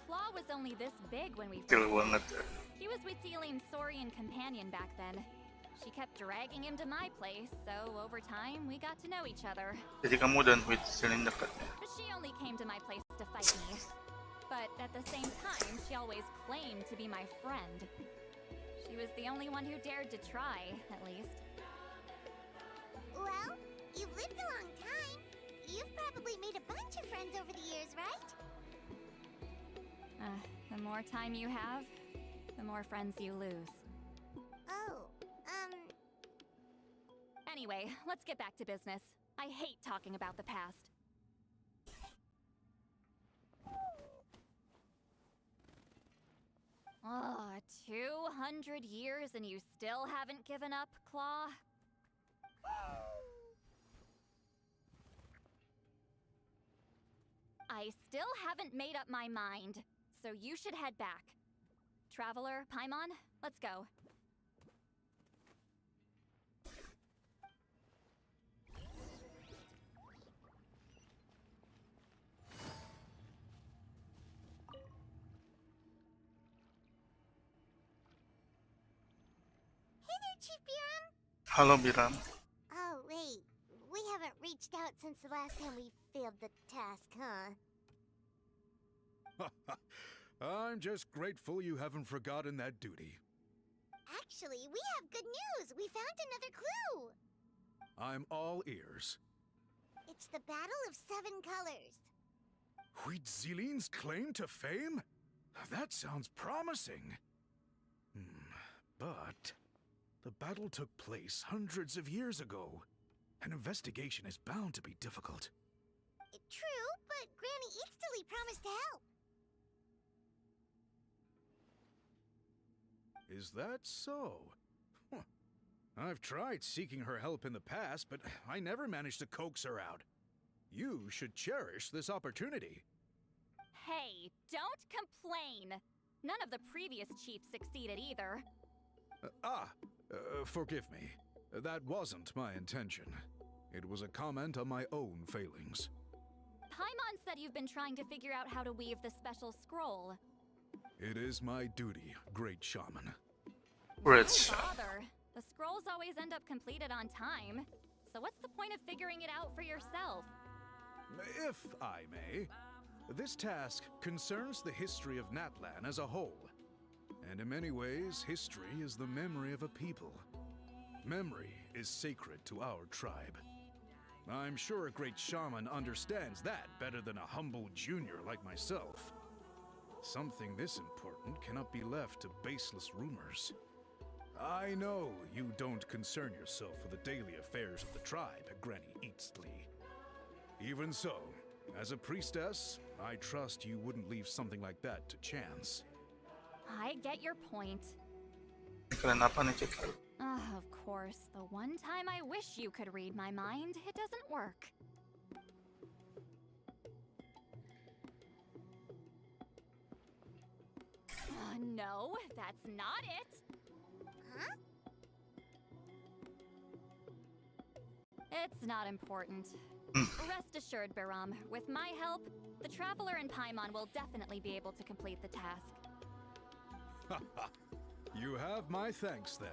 Speaker 4: Claw was only this big when we
Speaker 1: Kecil
Speaker 4: first
Speaker 1: banget
Speaker 4: met.
Speaker 1: ya.
Speaker 4: He was Witzilin's Saurian companion back then. She kept dragging him to my place, so over time we got to know each other.
Speaker 1: Jadi kamu dan Witzelin dekat ya?
Speaker 4: She only came to my place to fight me. But at the same time, she always claimed to be my friend. She was the only one who dared to try, at least.
Speaker 5: Well, you've lived a long time. You've probably made a bunch of friends over the years, right?
Speaker 4: The more time you have, the more friends you lose.
Speaker 5: Oh,
Speaker 4: Anyway, let's get back to business. I hate talking about the past. Oh, 200 years and you still haven't given up, Claw? I still haven't made up my mind, so you should head back. Traveler, Paimon, let's go.
Speaker 5: Hey there, Chief Biram.
Speaker 1: Halo Biram.
Speaker 5: Oh, wait. We haven't reached out since the last time we failed the task, huh?
Speaker 15: I'm just grateful you haven't forgotten that duty.
Speaker 5: Actually, we have good news. We found another clue.
Speaker 15: I'm all ears.
Speaker 5: It's the Battle of Seven Colors.
Speaker 15: Huitzilin's claim to fame? That sounds promising. But the battle took place hundreds of years ago. An investigation is bound to be difficult.
Speaker 5: True, but Granny Eatsterly promised to help.
Speaker 15: Is that so? Huh. I've tried seeking her help in the past, but I never managed to coax her out. You should cherish this opportunity.
Speaker 4: Hey, don't complain! None of the previous chiefs succeeded either.
Speaker 15: Forgive me. That wasn't my intention. It was a comment on my own failings.
Speaker 4: Paimon said you've been trying to figure out how to weave the special scroll.
Speaker 15: It is my duty, great shaman.
Speaker 1: Rich.
Speaker 4: Don't bother. The scrolls always end up completed on time. So what's the point of figuring it out for yourself?
Speaker 15: If I may, this task concerns the history of Natlan as a whole. And in many ways, history is the memory of a people. Memory is sacred to our tribe. I'm sure a great shaman understands that better than a humble junior like myself. Something this important cannot be left to baseless rumors. I know you don't concern yourself with the daily affairs of the tribe, Granny Eatsterly. Even so, as a priestess, I trust you wouldn't leave something like that to chance.
Speaker 4: I get your point.
Speaker 1: Kalian apa nih, Cik?
Speaker 4: Of course, the one time I wish you could read my mind, it doesn't work. No, that's not it.
Speaker 5: Huh?
Speaker 4: It's not important. Rest assured, Biram, with my help, the Traveler and Paimon will definitely be able to complete the task.
Speaker 15: You have my thanks then.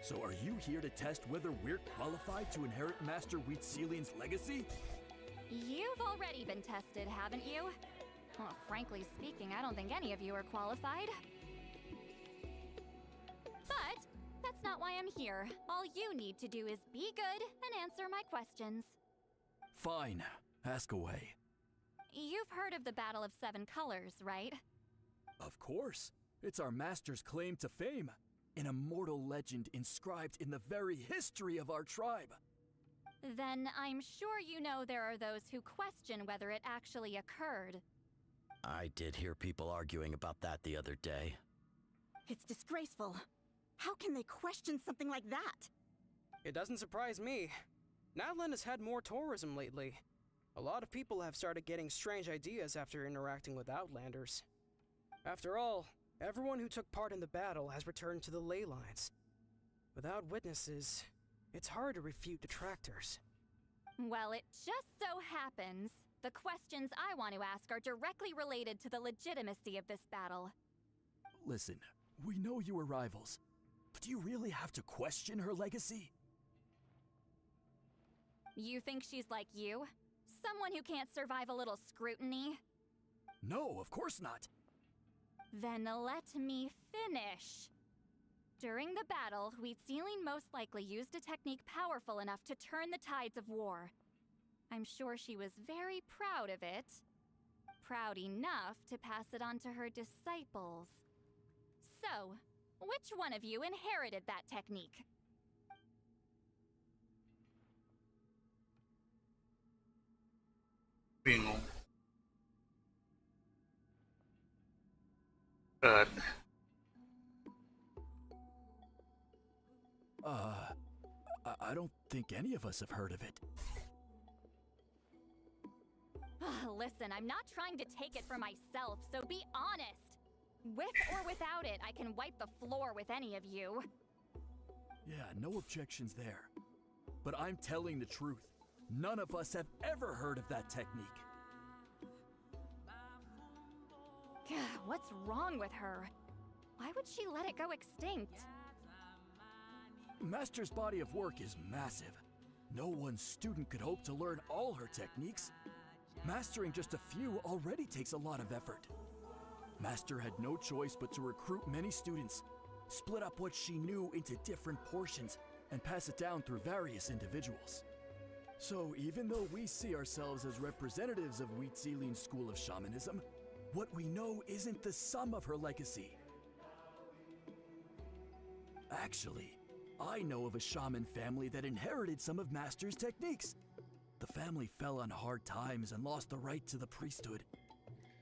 Speaker 13: So are you here to test whether we're qualified to inherit Master Wheatzilian's legacy?
Speaker 4: You've already been tested, haven't you? Well, frankly speaking, I don't think any of you are qualified. But that's not why I'm here. All you need to do is be good and answer my questions.
Speaker 13: Fine. Ask away.
Speaker 4: You've heard of the Battle of Seven Colors, right?
Speaker 13: Of course. It's our master's claim to fame. An immortal legend inscribed in the very history of our tribe.
Speaker 4: Then I'm sure you know there are those who question whether it actually occurred.
Speaker 14: I did hear people arguing about that the other day.
Speaker 12: It's disgraceful. How can they question something like that?
Speaker 16: It doesn't surprise me. Natlan has had more tourism lately. A lot of people have started getting strange ideas after interacting with Outlanders. After all, everyone who took part in the battle has returned to the ley lines. Without witnesses, it's hard to refute detractors.
Speaker 4: Well, it just so happens the questions I want to ask are directly related to the legitimacy of this battle.
Speaker 13: Listen, we know you were rivals, but do you really have to question her legacy?
Speaker 4: You think she's like you? Someone who can't survive a little scrutiny?
Speaker 13: No, of course not.
Speaker 4: Then let me finish. During the battle, Wheatsealing most likely used a technique powerful enough to turn the tides of war. I'm sure she was very proud of it. Proud enough to pass it on to her disciples. So, which one of you inherited that technique?
Speaker 1: Bingung.
Speaker 13: I don't think any of us have heard of it.
Speaker 4: Listen, I'm not trying to take it for myself, so be honest. With or without it, I can wipe the floor with any of you.
Speaker 13: Yeah, no objections there. But I'm telling the truth. None of us have ever heard of that technique.
Speaker 4: What's wrong with her? Why would she let it go extinct?
Speaker 13: Master's body of work is massive. No one student could hope to learn all her techniques. Mastering just a few already takes a lot of effort. Master had no choice but to recruit many students, split up what she knew into different portions, and pass it down through various individuals. So even though we see ourselves as representatives of Wheatsealing's school of shamanism, what we know isn't the sum of her legacy. Actually, I know of a shaman family that inherited some of Master's techniques. The family fell on hard times and lost the right to the priesthood.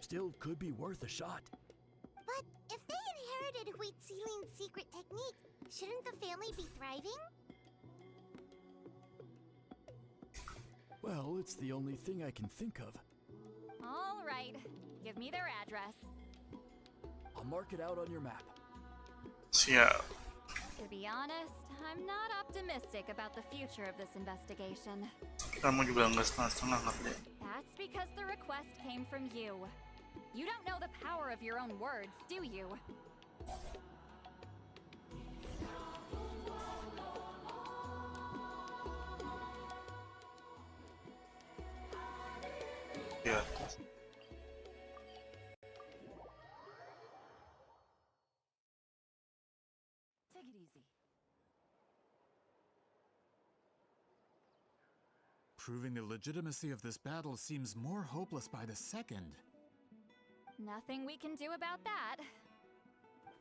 Speaker 13: Still could be worth a shot.
Speaker 5: But if they inherited Wheatsealing's secret technique, shouldn't the family be thriving?
Speaker 13: Well, it's the only thing I can think of.
Speaker 4: All right, give me their address.
Speaker 13: I'll mark it out on your map.
Speaker 1: Siap.
Speaker 4: To be honest, I'm not optimistic about the future of this investigation.
Speaker 1: Kamu juga nggak setengah-setengah ngerti?
Speaker 4: That's because the request came from you. You don't know the power of your own words, do you?
Speaker 1: Ya.
Speaker 4: Take it easy.
Speaker 6: Proving the legitimacy of this battle seems more hopeless by the second.
Speaker 4: Nothing we can do about that.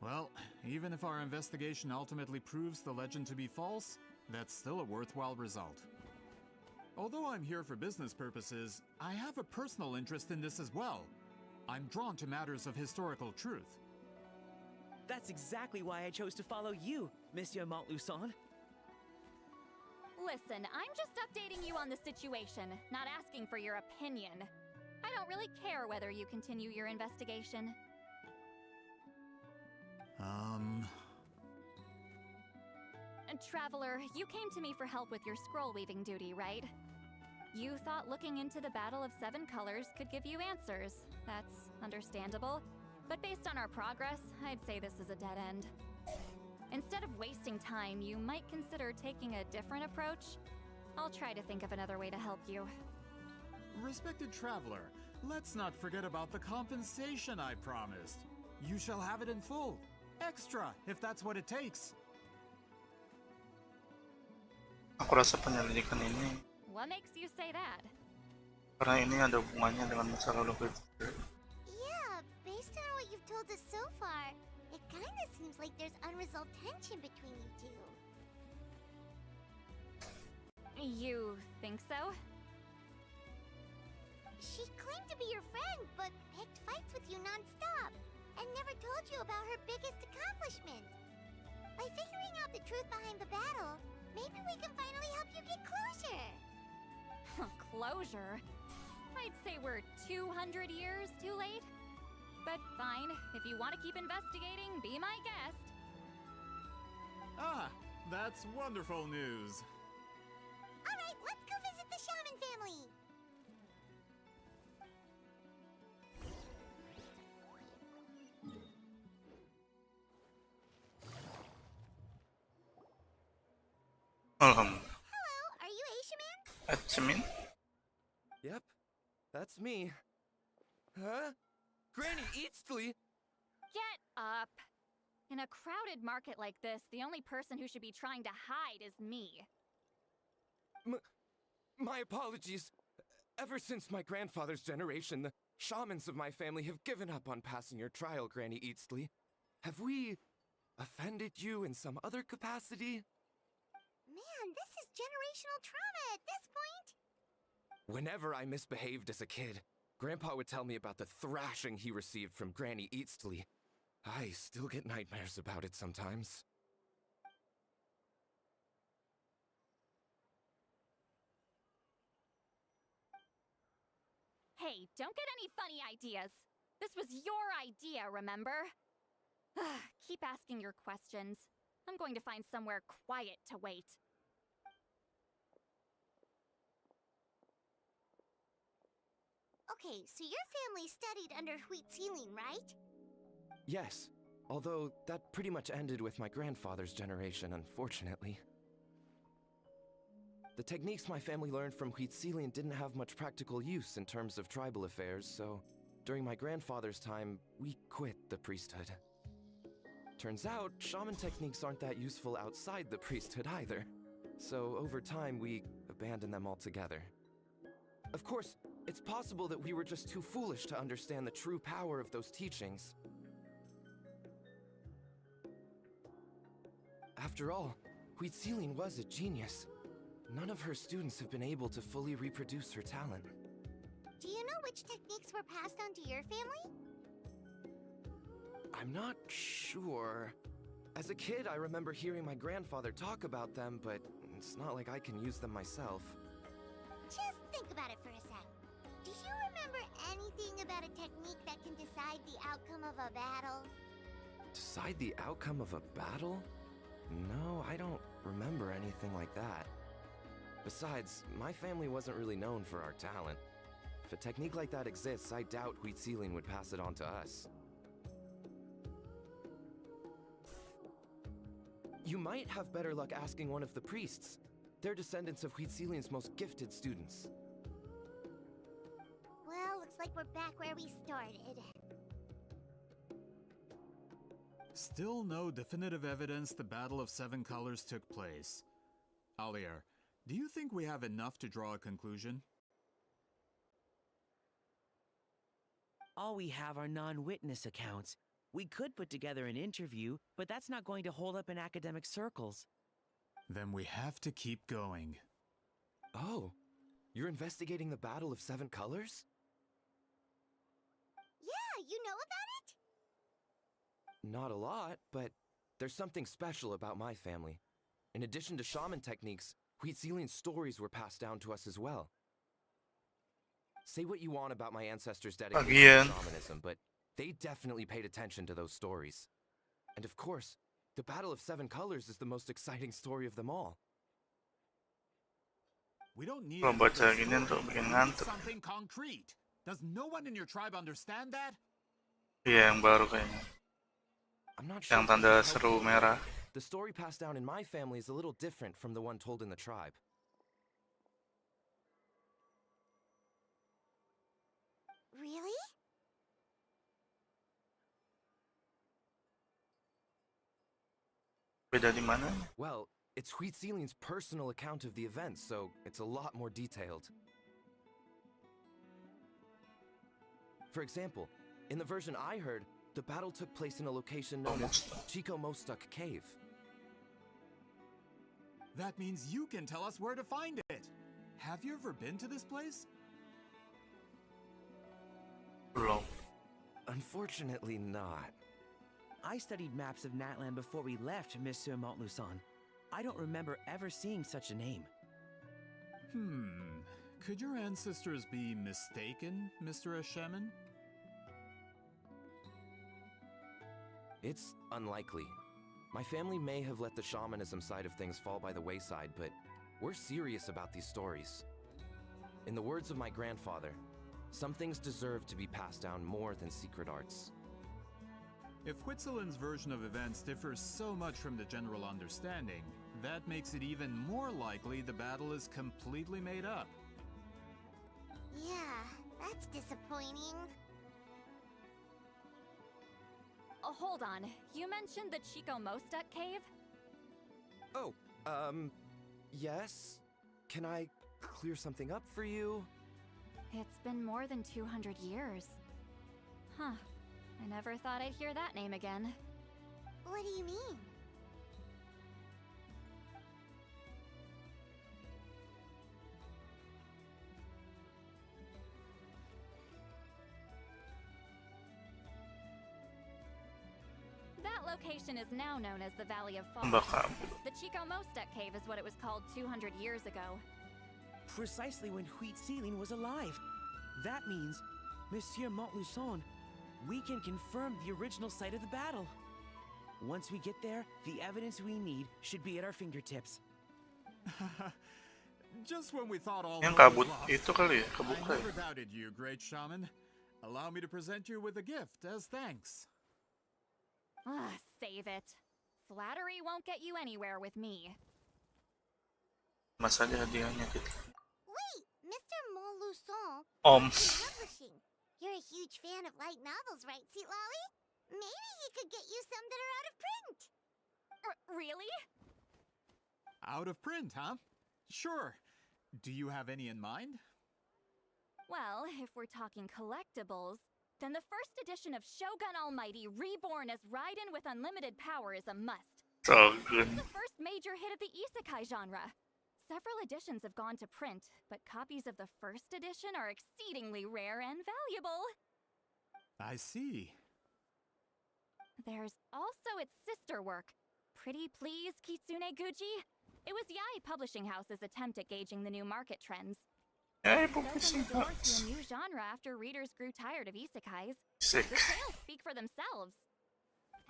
Speaker 6: Well, even if our investigation ultimately proves the legend to be false, that's still a worthwhile result. Although I'm here for business purposes, I have a personal interest in this as well. I'm drawn to matters of historical truth.
Speaker 7: That's exactly why I chose to follow you, Monsieur Montluçon.
Speaker 4: Listen, I'm just updating you on the situation, not asking for your opinion. I don't really care whether you continue your investigation. Traveler, you came to me for help with your scroll weaving duty, right? You thought looking into the Battle of Seven Colors could give you answers. That's understandable. But based on our progress, I'd say this is a dead end. Instead of wasting time, you might consider taking a different approach. I'll try to think of another way to help you.
Speaker 6: Respected traveler, let's not forget about the compensation I promised. You shall have it in full. Extra, if that's what it takes.
Speaker 1: Aku rasa penyelidikan ini
Speaker 4: What makes you say that?
Speaker 1: karena ini ada hubungannya dengan masa lalu Victor.
Speaker 5: Yeah, based on what you've told us so far, it kinda seems like there's unresolved tension between you two.
Speaker 4: You think so?
Speaker 5: She claimed to be your friend, but picked fights with you non-stop, and never told you about her biggest accomplishment. By figuring out the truth behind the battle, Maybe we can finally help you get closure.
Speaker 4: Closure? I'd say we're 200 years too late. But fine, if you want to keep investigating, be my guest.
Speaker 6: Ah, that's wonderful news.
Speaker 5: Alright, let's go visit the shaman family.
Speaker 1: Alhamdulillah.
Speaker 5: Hello, are you Asia Man?
Speaker 1: Admin?
Speaker 10: Yep, that's me. Huh? Granny Eatsley?
Speaker 4: Get up! In a crowded market like this, the only person who should be trying to hide is me.
Speaker 17: My apologies. Ever since my grandfather's generation, the shamans of my family have given up on passing your trial, Granny Eatsley. Have we offended you in some other capacity?
Speaker 5: Man, this is generational trauma at this point.
Speaker 17: Whenever I misbehaved as a kid, Grandpa would tell me about the thrashing he received from Granny Eatsley. I still get nightmares about it sometimes.
Speaker 4: Hey, don't get any funny ideas. This was your idea, remember? Keep asking your questions. I'm going to find somewhere quiet to wait.
Speaker 5: Okay, so your family studied under Wheat Ceiling, right?
Speaker 17: Yes, although that pretty much ended with my grandfather's generation, unfortunately. The techniques my family learned from Wheat Ceiling didn't have much practical use in terms of tribal affairs, so during my grandfather's time, we quit the priesthood. Turns out, shaman techniques aren't that useful outside the priesthood either. So over time, we abandoned them altogether. Of course, it's possible that we were just too foolish to understand the true power of those teachings. After all, Wheat Ceiling was a genius. None of her students have been able to fully reproduce her talent.
Speaker 5: Do you know which techniques were passed on to your family?
Speaker 17: I'm not sure. As a kid, I remember hearing my grandfather talk about them, but it's not like I can use them myself.
Speaker 5: Just think about it for a sec. Do you remember anything about a technique that can decide the outcome of a battle?
Speaker 17: Decide the outcome of a battle? No, I don't remember anything like that. Besides, my family wasn't really known for our talent. If a technique like that exists, I doubt Wheat Ceiling would pass it on to us. You might have better luck asking one of the priests. They're descendants of Wheat Ceiling's most gifted students.
Speaker 5: Well, looks like we're back where we started.
Speaker 6: Still no definitive evidence the Battle of Seven Colors took place. Alier, do you think we have enough to draw a conclusion?
Speaker 7: All we have are non-witness accounts. We could put together an interview, but that's not going to hold up in academic circles.
Speaker 6: Then we have to keep going.
Speaker 17: Oh, you're investigating the Battle of Seven Colors?
Speaker 5: Yeah, you know about it?
Speaker 17: Not a lot, but there's something special about my family. In addition to shaman techniques, Wheat Ceiling's stories were passed down to us as well. Say what you want about my ancestors' dedication to shamanism, but they definitely paid attention to those stories. And of course, the Battle of Seven Colors is the most exciting story of them all.
Speaker 6: We don't need
Speaker 1: something
Speaker 6: concrete. Does no one in your tribe understand that?
Speaker 1: Iya, yang baru kayaknya.
Speaker 17: I'm not sure.
Speaker 1: Yang tanda seru merah.
Speaker 17: The story passed down in my family is a little different from the one told in the tribe.
Speaker 5: Really?
Speaker 1: Beda di mana?
Speaker 17: Well, it's Wheat Ceiling's personal account of the event, so it's a lot more detailed. For example, in the version I heard, the battle took place in a location known as Chico Mostuk Cave.
Speaker 6: That means you can tell us where to find it. Have you ever been to this place?
Speaker 1: Belum.
Speaker 17: Unfortunately not.
Speaker 7: I studied maps of Natlan before we left, Monsieur Montluçon. I don't remember ever seeing such a name.
Speaker 6: Could your ancestors be mistaken, Mr. Shaman?
Speaker 17: It's unlikely. My family may have let the shamanism side of things fall by the wayside, but we're serious about these stories. In the words of my grandfather, some things deserve to be passed down more than secret arts.
Speaker 6: If Whitzelin's version of events differs so much from the general understanding, that makes it even more likely the battle is completely made up.
Speaker 5: Yeah, that's disappointing.
Speaker 4: Oh, hold on. You mentioned the Chico Mostek cave?
Speaker 17: Oh, yes? Can I clear something up for you?
Speaker 4: It's been more than 200 years. Huh. I never thought I'd hear that name again.
Speaker 5: What do you mean?
Speaker 4: That location is now known as the Valley of Falls. The Chico Mostek cave is what it was called 200 years ago.
Speaker 7: Precisely when Huitzilin was alive. That means, Monsieur Montluçon, we can confirm the original site of the battle. Once we get there, the evidence we need should be at our fingertips.
Speaker 6: Just when we thought all
Speaker 1: Yang
Speaker 6: hope was
Speaker 1: kabut
Speaker 6: lost,
Speaker 1: itu kali ya,
Speaker 6: I
Speaker 1: kebuka
Speaker 6: never
Speaker 1: ya.
Speaker 6: doubted you, great shaman. Allow me to present you with a gift as thanks.
Speaker 4: Save it. Flattery won't get you anywhere with me.
Speaker 1: Mas aja hadiahnya gitu.
Speaker 5: Wait, Mr. Montluçon.
Speaker 1: Om.
Speaker 5: Publishing. You're a huge fan of light novels, right, Sweet Lolly? Maybe he could get you some that are out of print.
Speaker 4: Really?
Speaker 6: Out of print, huh? Sure. Do you have any in mind?
Speaker 4: Well, if we're talking collectibles, then the first edition of Shogun Almighty Reborn as Raiden with Unlimited Power is a must.
Speaker 1: So good.
Speaker 4: It's the first major hit of the isekai genre. Several editions have gone to print, but copies of the first edition are exceedingly rare and valuable.
Speaker 6: I see.
Speaker 4: There's also its sister work, Pretty Please Kitsune Guji. It was Yae Publishing House's attempt at gauging the new market trends.
Speaker 1: Yae
Speaker 4: It opened
Speaker 1: Publishing
Speaker 4: the door to
Speaker 1: House.
Speaker 4: a new genre after readers grew tired of isekais.
Speaker 1: Sick.
Speaker 4: The sales speak for themselves.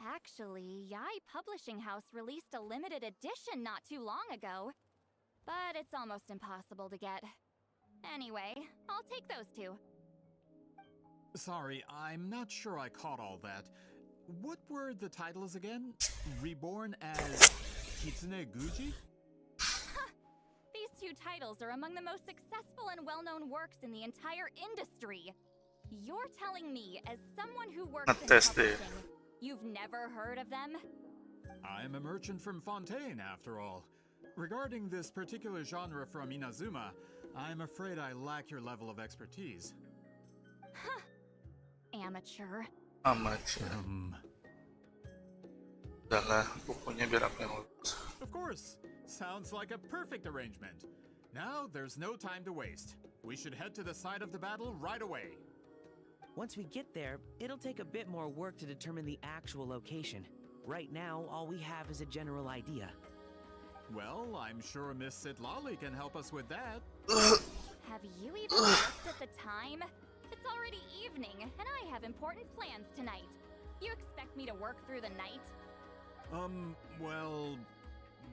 Speaker 4: Actually, Yae Publishing House released a limited edition not too long ago. But it's almost impossible to get. Anyway, I'll take those two.
Speaker 6: Sorry, I'm not sure I caught all that. What were the titles again? Reborn as Kitsune Guji?
Speaker 4: These two titles are among the most successful and well-known works in the entire industry. You're telling me, as someone who works in publishing, you've never heard of them?
Speaker 6: I'm a merchant from Fontaine, after all. Regarding this particular genre from Inazuma, I'm afraid I lack your level of expertise.
Speaker 4: Huh. Amateur.
Speaker 1: Amateur. Udahlah, bukunya biar aku yang urus.
Speaker 6: Of course. Sounds like a perfect arrangement. Now, there's no time to waste. We should head to the site of the battle right away.
Speaker 7: Once we get there, it'll take a bit more work to determine the actual location. Right now, all we have is a general idea.
Speaker 6: Well, I'm sure Miss Sitlali can help us with that.
Speaker 4: Have you even looked at the time? It's already evening, and I have important plans tonight. You expect me to work through the night?
Speaker 6: Well,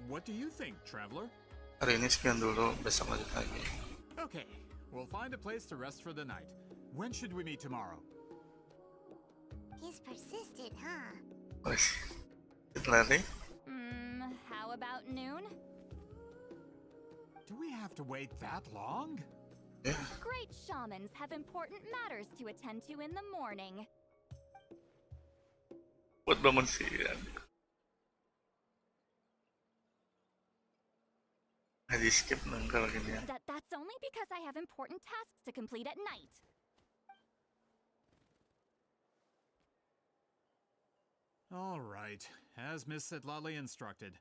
Speaker 6: what do you think, traveler?
Speaker 1: Hari ini sekian dulu, besok lanjut lagi.
Speaker 6: Okay, we'll find a place to rest for the night. When should we meet tomorrow?
Speaker 5: He's persistent, huh?
Speaker 1: Wes, lari.
Speaker 4: How about noon?
Speaker 6: Do we have to wait that long?
Speaker 1: Yeah.
Speaker 4: Great shamans have important matters to attend to in the morning.
Speaker 1: Buat bangun siang. Di skip nang kalau gini ya.
Speaker 4: That's only because I have important tasks to complete at night.
Speaker 6: All right, as Miss Sitlali instructed.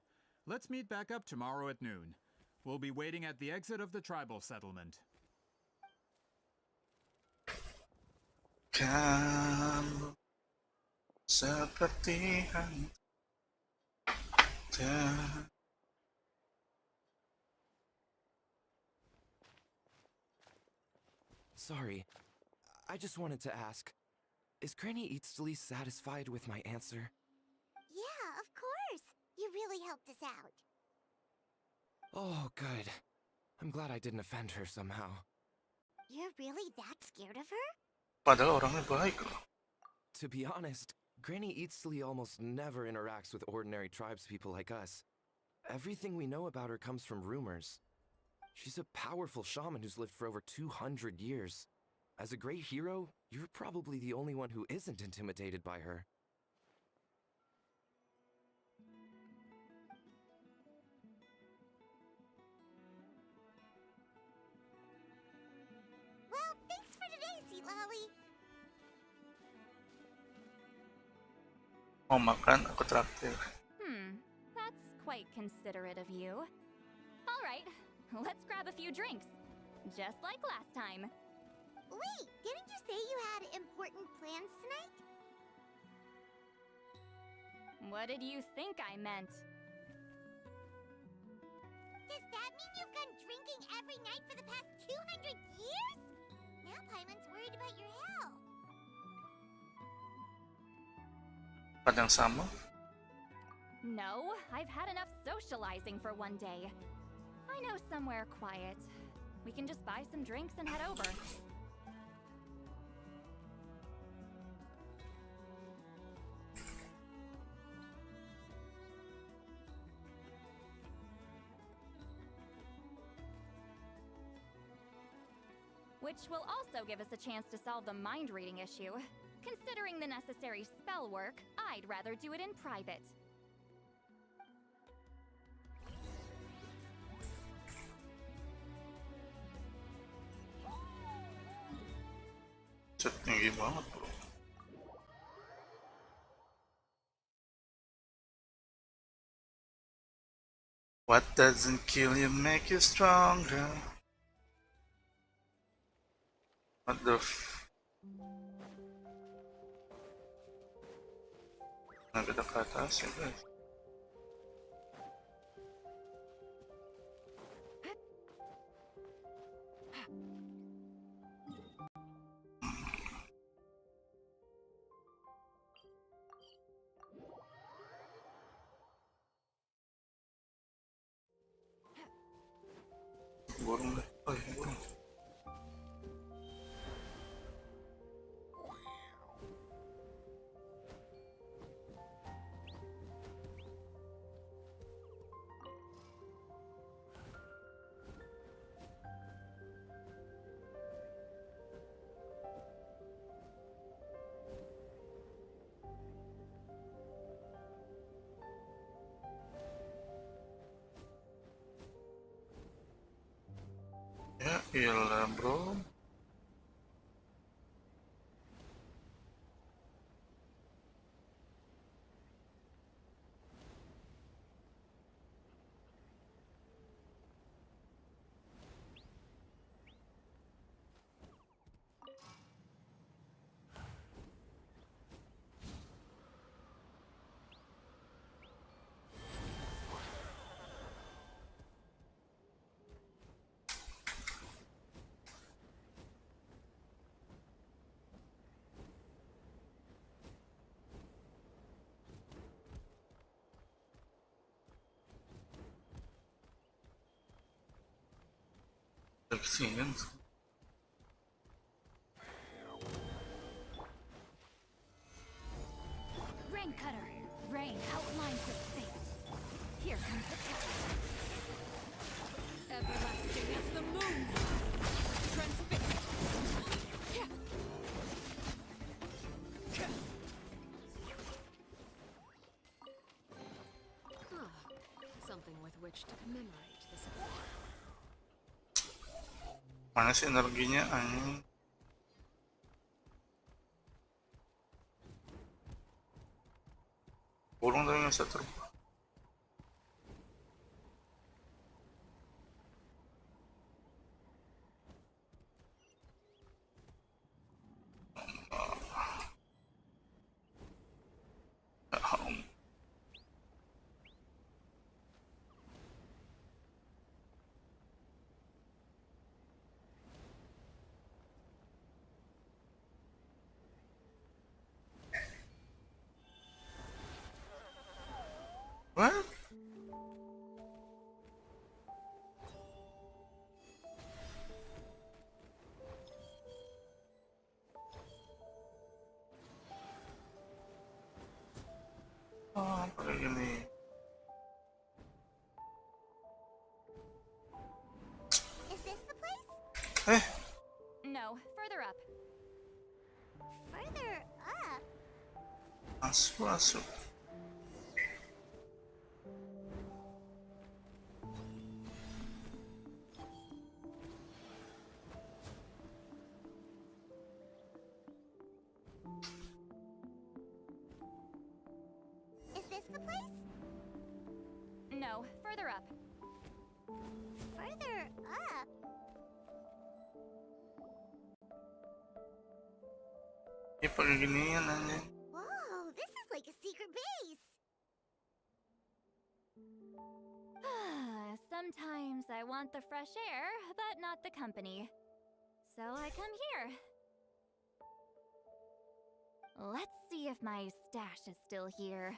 Speaker 6: Let's meet back up tomorrow at noon. We'll be waiting at the exit of the tribal settlement.
Speaker 1: Kamu seperti hantu.
Speaker 17: sorry. I just wanted to ask, is Granny Eatsley satisfied with my answer?
Speaker 5: Yeah, of course. You really helped us out.
Speaker 17: Oh, good. I'm glad I didn't offend her somehow.
Speaker 5: You're really that scared of her?
Speaker 1: Padahal orangnya baik loh.
Speaker 17: To be honest, Granny Eatsley almost never interacts with ordinary tribespeople like us. Everything we know about her comes from rumors. She's a powerful shaman who's lived for over 200 years. As a great hero, you're probably the only one who isn't intimidated by her.
Speaker 5: Well, thanks for today, Sea Lolly.
Speaker 1: Mau makan, aku traktir.
Speaker 4: That's quite considerate of you. All right, let's grab a few drinks. Just like last time.
Speaker 5: Wait, didn't you say you had important plans tonight?
Speaker 4: What did you think I meant?
Speaker 5: Does that mean you've gone drinking every night for the past 200 years? Now Paimon's worried about your health.
Speaker 1: Pada yang sama?
Speaker 4: No, I've had enough socializing for one day. I know somewhere quiet. We can just buy some drinks and head over. Which will also give us a chance to solve the mind reading issue. Considering the necessary spell work, I'd rather do it in private.
Speaker 1: Set tinggi banget bro. What doesn't kill you make you stronger. What the Nah, kita ke atas ya guys. Burung deh. Oh iya, burung. Ya iyalah bro. Kesini kan.
Speaker 4: Rain cutter. Rain outlines of fate. Here comes the test. Everlasting as the moon. Transfixed.
Speaker 18: Something with which to commemorate this event.
Speaker 1: Mana sih energinya anjing? Burung tapi nggak bisa terbang. Oh, pakai gini.
Speaker 5: Is this the place?
Speaker 4: No, further up.
Speaker 5: Further up?
Speaker 1: Masuk.
Speaker 5: Is this the place?
Speaker 4: No, further up.
Speaker 5: Further up?
Speaker 1: Ya pakai ginian anjing.
Speaker 5: Whoa, this is like a secret base.
Speaker 4: Sometimes I want the fresh air, but not the company. So I come here. Let's see if my stash is still here.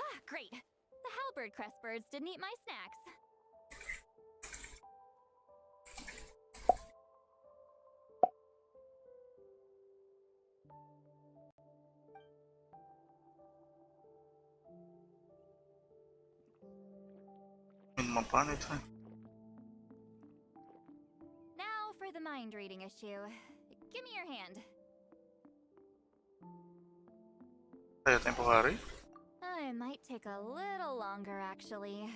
Speaker 4: Ah, great! The halberd crest birds didn't eat my snacks.
Speaker 1: Minum apaan itu?
Speaker 4: Now for the mind reading issue. Give me your hand.
Speaker 1: Saya tempo hari.
Speaker 4: It might take a little longer, actually.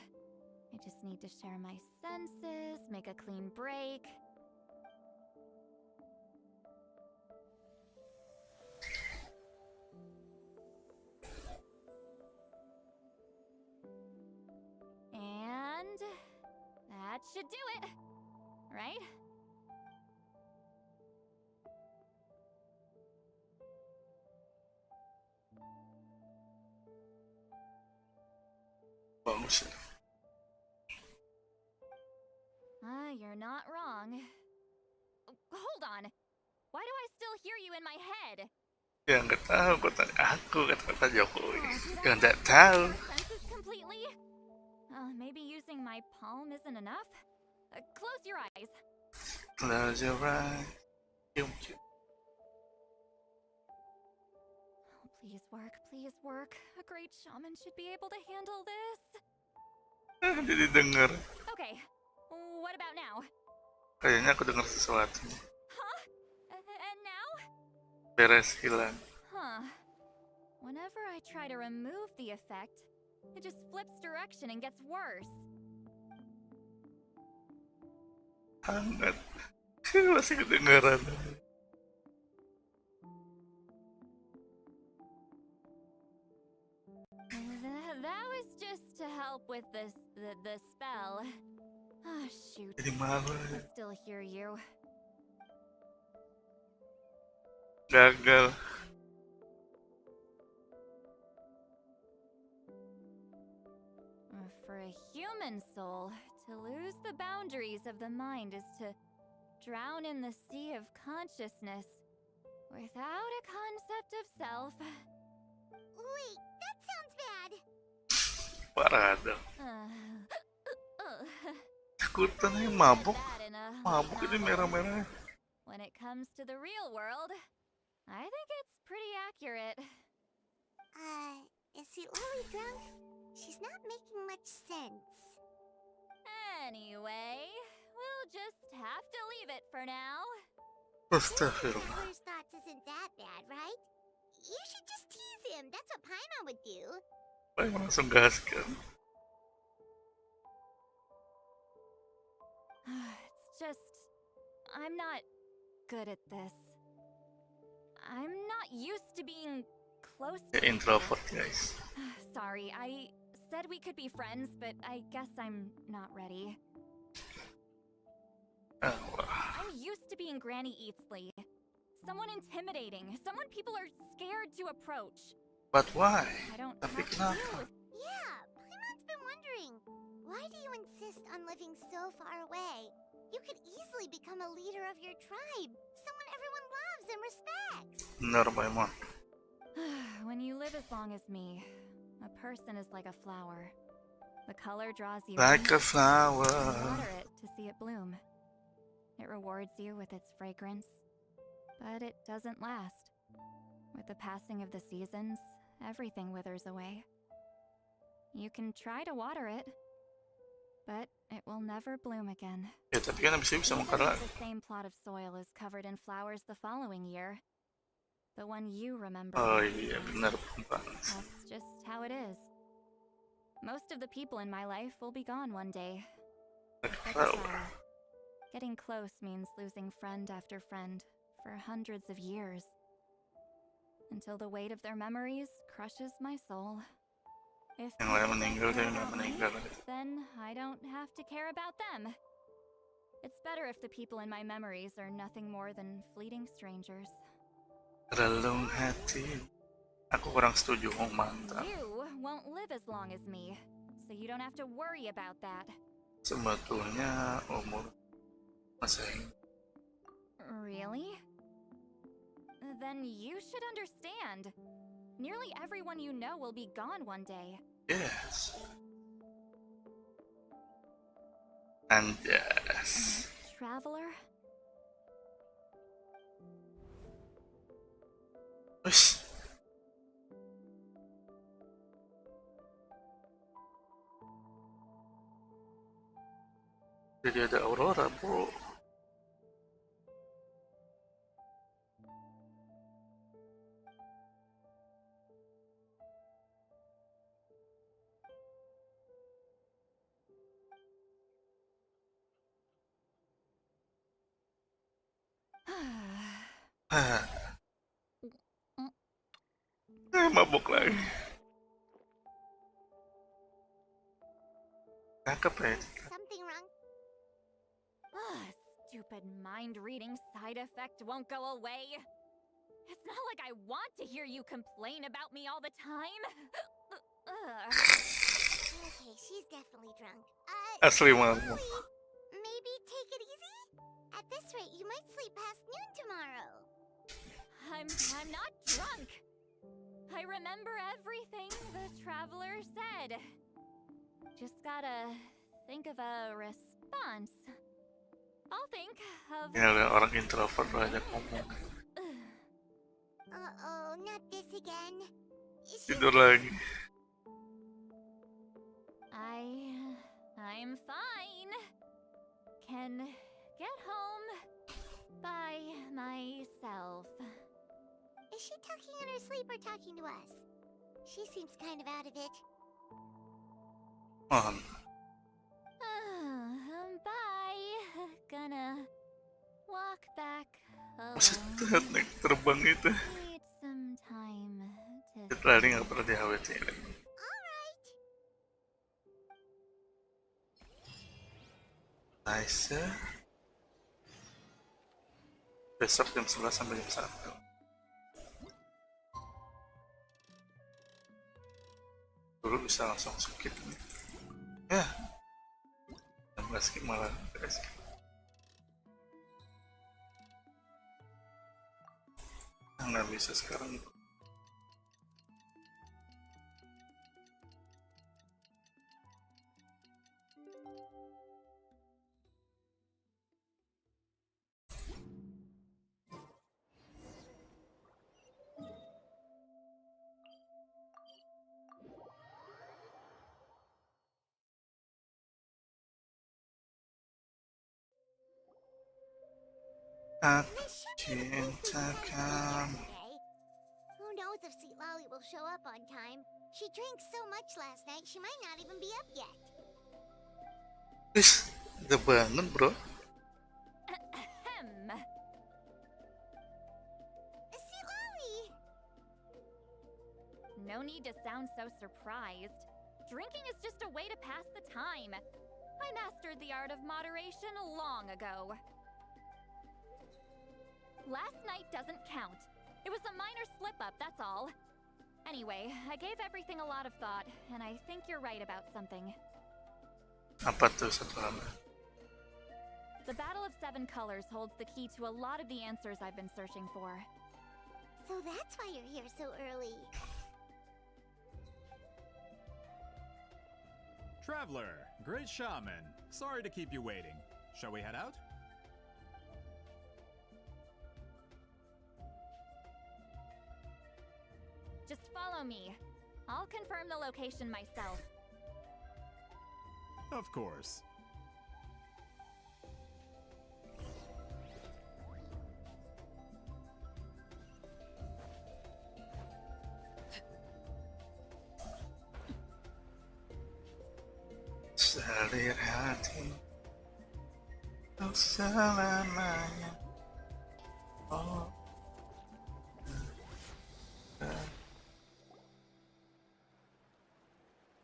Speaker 4: I just need to share my senses, make a clean break. And that should do it, right?
Speaker 1: Bagus ya.
Speaker 4: You're not wrong. Hold on. Why do I still hear you in my head?
Speaker 1: Ya nggak tahu, aku kata Jokowi. Ya nggak tahu.
Speaker 4: Senses completely? Maybe using my palm isn't enough? Close your eyes.
Speaker 1: Close your eyes.
Speaker 4: Oh, please work, please work. A great shaman should be able to handle this.
Speaker 1: Jadi denger.
Speaker 4: Okay, what about now?
Speaker 1: Kayaknya aku dengar sesuatu.
Speaker 4: Huh? And now?
Speaker 1: Beres hilang.
Speaker 4: Huh. Whenever I try to remove the effect, it just flips direction and gets worse.
Speaker 1: Hangat. Masih kedengaran.
Speaker 4: That was just to help with the spell. Ah, shoot.
Speaker 1: Jadi malu.
Speaker 4: I still hear you.
Speaker 1: Gagal.
Speaker 4: For a human soul, to lose the boundaries of the mind is to drown in the sea of consciousness without a concept of self.
Speaker 5: Wait, that sounds bad.
Speaker 1: Parah dong. Takutan nih mabuk. Mabuk ini merah-merah.
Speaker 4: When it comes to the real world, I think it's pretty accurate.
Speaker 5: Is the Lily drunk? She's not making much sense.
Speaker 4: Anyway, we'll just have to leave it for now.
Speaker 1: Astagfirullah.
Speaker 5: Tyler's thoughts isn't that bad, right? You should just tease him. That's what Paimon would do.
Speaker 1: Paimon langsung gaskan.
Speaker 4: It's just, I'm not good at this. I'm not used to being close to
Speaker 1: Ya introvert guys.
Speaker 4: Sorry, I said we could be friends, but I guess I'm not ready. I'm used to being Granny Eatsley. Someone intimidating, someone people are scared to approach.
Speaker 1: But why?
Speaker 4: I don't
Speaker 1: Tapi
Speaker 4: have to
Speaker 1: kenapa?
Speaker 4: deal with.
Speaker 5: Yeah, Paimon's been wondering. Why do you insist on living so far away? You could easily become a leader of your tribe. Someone everyone loves and respects.
Speaker 1: Benar Paimon.
Speaker 4: When you live as long as me, a person is like a flower. The color draws you
Speaker 1: Like
Speaker 4: in,
Speaker 1: a flower.
Speaker 4: you water it to see it bloom. It rewards you with its fragrance, but it doesn't last. With the passing of the seasons, everything withers away. You can try to water it, but it will never bloom again.
Speaker 1: Ya, tapi kan abis itu bisa
Speaker 4: Even
Speaker 1: mekar
Speaker 4: if
Speaker 1: lagi.
Speaker 4: the same plot of soil is covered in flowers the following year, the one you remember.
Speaker 1: Oh iya, benar perempuan.
Speaker 4: That's just how it is. Most of the people in my life will be gone one day. Like a flower. Getting close means losing friend after friend for hundreds of years. Until the weight of their memories crushes my soul. If
Speaker 1: Yang lain
Speaker 4: people don't
Speaker 1: meninggal,
Speaker 4: care
Speaker 1: dia nggak
Speaker 4: about me,
Speaker 1: meninggal.
Speaker 4: then I don't have to care about them. It's better if the people in my memories are nothing more than fleeting strangers.
Speaker 1: Relung hati. Aku kurang setuju, oh mantap.
Speaker 4: You won't live as long as me, so you don't have to worry about that.
Speaker 1: Sebetulnya umur masih.
Speaker 4: Really? Then you should understand. Nearly everyone you know will be gone one day.
Speaker 1: Yes. And yes.
Speaker 4: Traveler?
Speaker 1: Ush. Jadi ada Aurora, bro. Mabuk lagi. Cakep ya.
Speaker 5: Something wrong?
Speaker 4: Stupid mind-reading side effect won't go away. It's not like I want to hear you complain about me all the time.
Speaker 5: Okay, she's definitely drunk.
Speaker 1: Asli mah.
Speaker 5: Maybe take it easy? At this rate, you might sleep past noon tomorrow.
Speaker 4: I'm not drunk. I remember everything the traveler said. Just gotta think of a response. I'll think of...
Speaker 1: Ini ada orang introvert banyak ngomong.
Speaker 5: Uh-oh, not this again.
Speaker 1: Tidur lagi.
Speaker 4: I'm fine. Can get home by myself.
Speaker 5: Is she talking in her sleep or talking to us? She seems kind of out of it.
Speaker 1: Mohon.
Speaker 4: Bye. Gonna walk back
Speaker 1: Maksudnya naik terbang itu.
Speaker 4: Need some time to...
Speaker 1: Setelah ini nggak pernah dihawetin. Nice. Besok jam 11 sampai jam 1. Dulu bisa langsung skip nih. Ya. Jam 11 skip malah beres. Nggak bisa sekarang. Aku cinta kamu.
Speaker 5: Who knows if Sweet Lolly will show up on time? She drank so much last night, she might not even be up yet.
Speaker 1: Wis, udah bangun bro.
Speaker 5: Sweet Lolly!
Speaker 4: No need to sound so surprised. Drinking is just a way to pass the time. I mastered the art of moderation long ago. Last night doesn't count. It was a minor slip-up, that's all. Anyway, I gave everything a lot of thought, and I think you're right about something.
Speaker 1: Apa tuh satu hal?
Speaker 4: The Battle of Seven Colors holds the key to a lot of the answers I've been searching for.
Speaker 5: So that's why you're here so early.
Speaker 6: Traveler, great shaman. Sorry to keep you waiting. Shall we head out?
Speaker 4: Just follow me. I'll confirm the location myself.
Speaker 6: Of course.
Speaker 1: Salir hati untuk selamanya. Oh.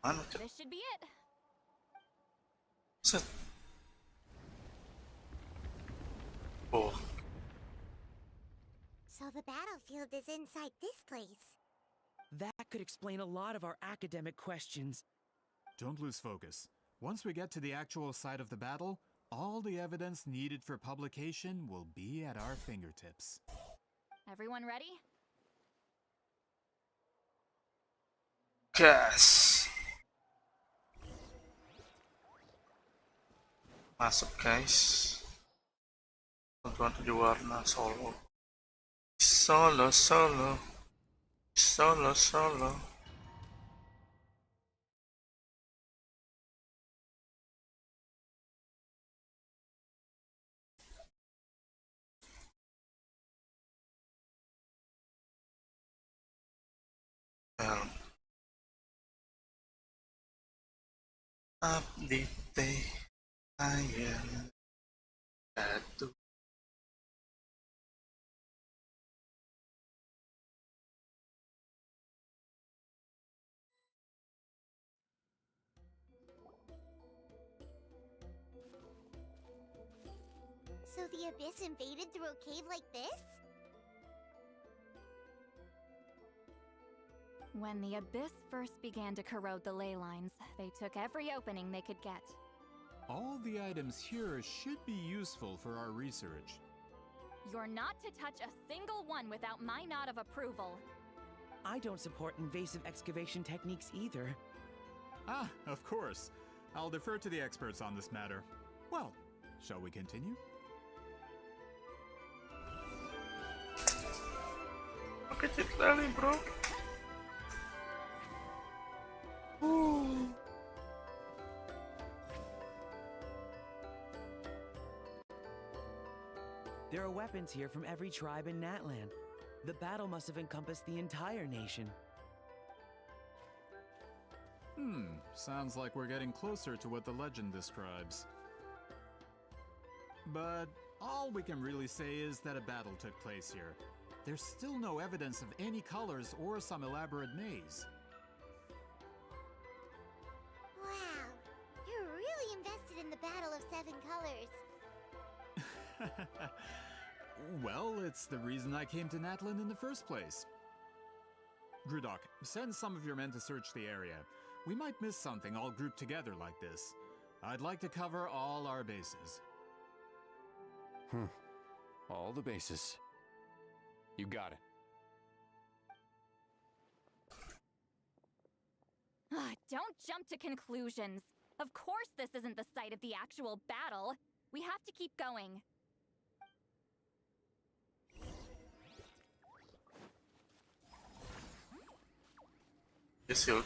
Speaker 1: Mana tuh?
Speaker 4: This should be it.
Speaker 1: Set. Oh.
Speaker 5: So the battlefield is inside this place.
Speaker 7: That could explain a lot of our academic questions.
Speaker 6: Don't lose focus. Once we get to the actual site of the battle, all the evidence needed for publication will be at our fingertips.
Speaker 4: Everyone ready?
Speaker 1: Gas. Masuk guys. Tentuan 7 warna solo. Solo. Update ayam satu.
Speaker 5: So the Abyss invaded through a cave like this?
Speaker 4: When the Abyss first began to corrode the ley lines, they took every opening they could get.
Speaker 6: All the items here should be useful for our research.
Speaker 4: You're not to touch a single one without my nod of approval.
Speaker 7: I don't support invasive excavation techniques either.
Speaker 6: Ah, of course. I'll defer to the experts on this matter. Well, shall we continue?
Speaker 1: Oke, lali bro.
Speaker 7: There are weapons here from every tribe in Natland. The battle must have encompassed the entire nation.
Speaker 6: Sounds like we're getting closer to what the legend describes. But all we can really say is that a battle took place here. There's still no evidence of any colors or some elaborate maze.
Speaker 5: Wow, you're really invested in the Battle of Seven Colors.
Speaker 6: Well, it's the reason I came to Natland in the first place. Grudok, send some of your men to search the area. We might miss something all grouped together like this. I'd like to cover all our bases.
Speaker 3: All the bases. You got it.
Speaker 4: Don't jump to conclusions. Of course this isn't the site of the actual battle. We have to keep going.
Speaker 1: Yes, you.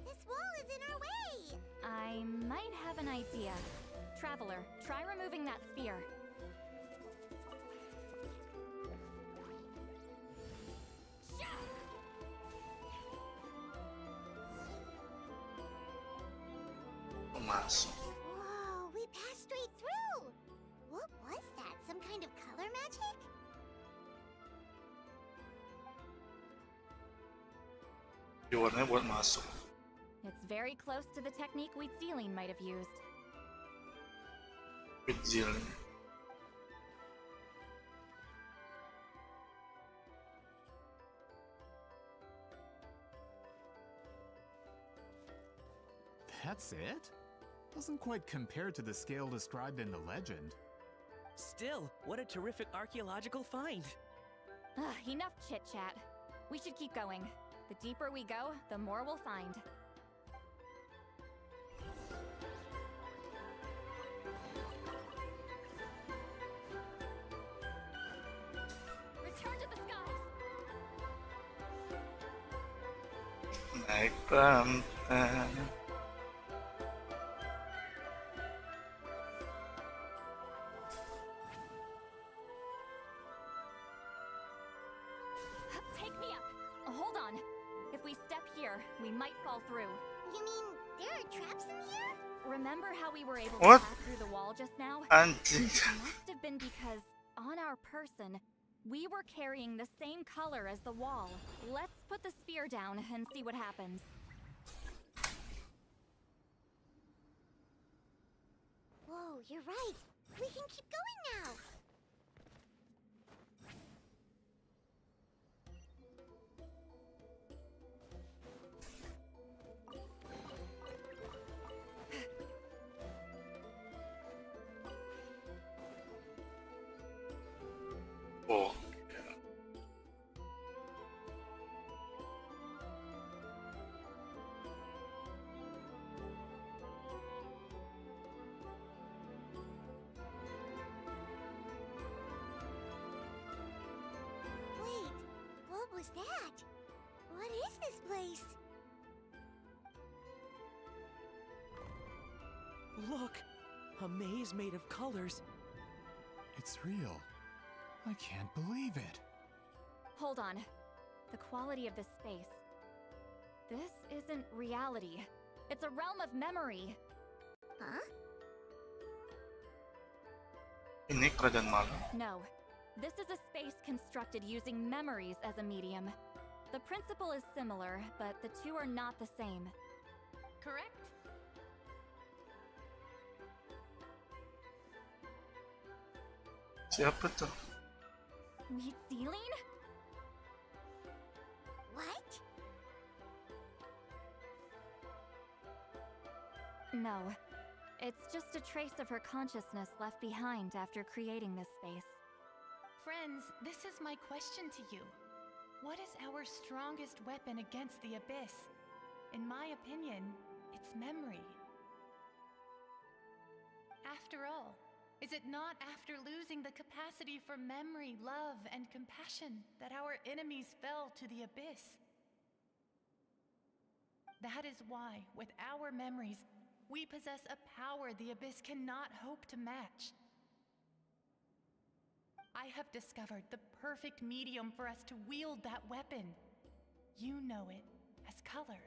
Speaker 5: This wall is in our way!
Speaker 4: I might have an idea. Traveler, try removing that spear.
Speaker 1: Masuk.
Speaker 5: Whoa, we passed straight through! What was that? Some kind of color magic?
Speaker 1: Warnanya buat masuk.
Speaker 4: It's very close to the technique Wheatsealing might have used.
Speaker 1: Wheatsealing.
Speaker 6: That's it? Doesn't quite compare to the scale described in the legend.
Speaker 7: Still, what a terrific archaeological find!
Speaker 4: Enough chit-chat. We should keep going. The deeper we go, the more we'll find. Return to the skies!
Speaker 1: naik pantai.
Speaker 4: Take me up. Hold on. If we step here, we might fall through.
Speaker 5: You mean there are traps in here?
Speaker 4: Remember how we were able
Speaker 1: What?
Speaker 4: to pass through the wall just now?
Speaker 1: Anjing.
Speaker 4: It must have been because on our person, we were carrying the same color as the wall. Let's put the spear down and see what happens.
Speaker 5: Whoa, you're right. We can keep going now.
Speaker 1: Oh.
Speaker 5: Wait, what was that? What is this place?
Speaker 7: Look! A maze made of colors.
Speaker 6: It's real. I can't believe it.
Speaker 4: Hold on. The quality of this space. This isn't reality. It's a realm of memory.
Speaker 5: Huh?
Speaker 1: Ini kerajaan malam.
Speaker 4: No. This is a space constructed using memories as a medium. The principle is similar, but the two are not the same.
Speaker 18: Correct?
Speaker 1: Siapa tuh?
Speaker 4: Wheat ceiling?
Speaker 5: What?
Speaker 4: No. It's just a trace of her consciousness left behind after creating this space.
Speaker 19: Friends, this is my question to you. What is our strongest weapon against the abyss? In my opinion, it's memory. After all, is it not after losing the capacity for memory, love, and compassion that our enemies fell to the abyss? That is why, with our memories, we possess a power the abyss cannot hope to match. I have discovered the perfect medium for us to wield that weapon. You know it as color.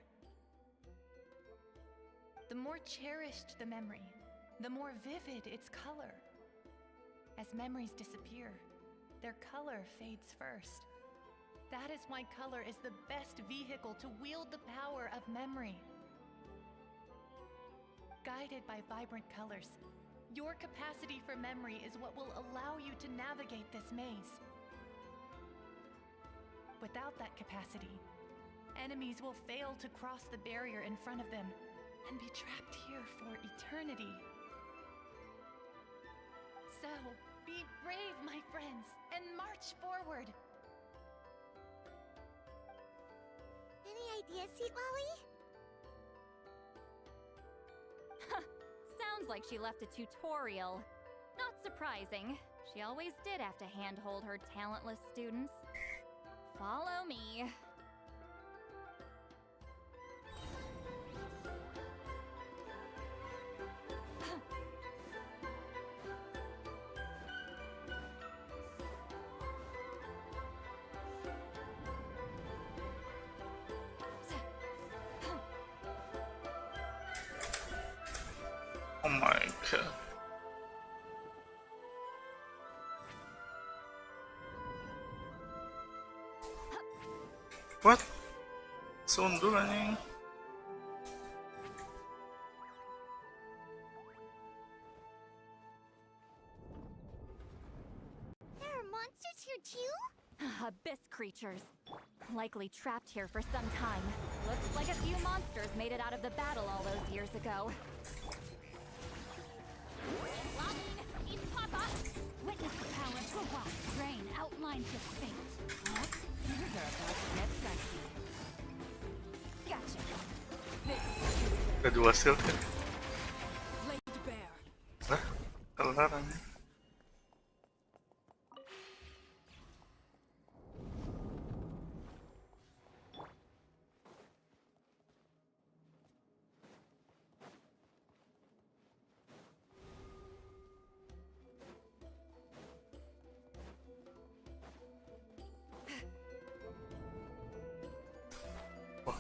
Speaker 19: The more cherished the memory, the more vivid its color. As memories disappear, their color fades first. That is why color is the best vehicle to wield the power of memory. Guided by vibrant colors, your capacity for memory is what will allow you to navigate this maze. Without that capacity, enemies will fail to cross the barrier in front of them and be trapped here for eternity. So, be brave, my friends, and march forward!
Speaker 5: Any ideas, Sweet Lolly?
Speaker 4: Sounds like she left a tutorial. Not surprising. She always did have to handhold her talentless students. Follow me.
Speaker 1: Oh my god. What? Sundul anjing.
Speaker 5: There are monsters here too?
Speaker 4: Abyss creatures. Likely trapped here for some time. Looks like a few monsters made it out of the battle all those years ago. Witness the power of the rock drain outlines his fate. Huh? Things are about to get dicey. Gotcha.
Speaker 1: Kedua shield kan?
Speaker 18: Laid bare.
Speaker 1: Lah, kelar anjing.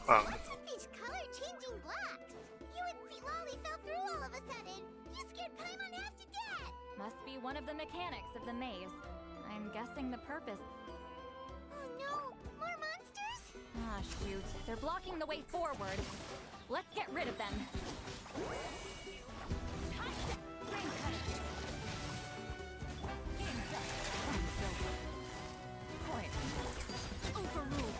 Speaker 1: Wow.
Speaker 5: What's with these color-changing blocks? You and see Lolly fell through all of a sudden. You scared Paimon half to death.
Speaker 4: Must be one of the mechanics of the maze. I'm guessing the purpose.
Speaker 5: Oh no, more monsters?
Speaker 4: Ah, shoot. They're blocking the way forward. Let's get rid of them.
Speaker 19: Overruled.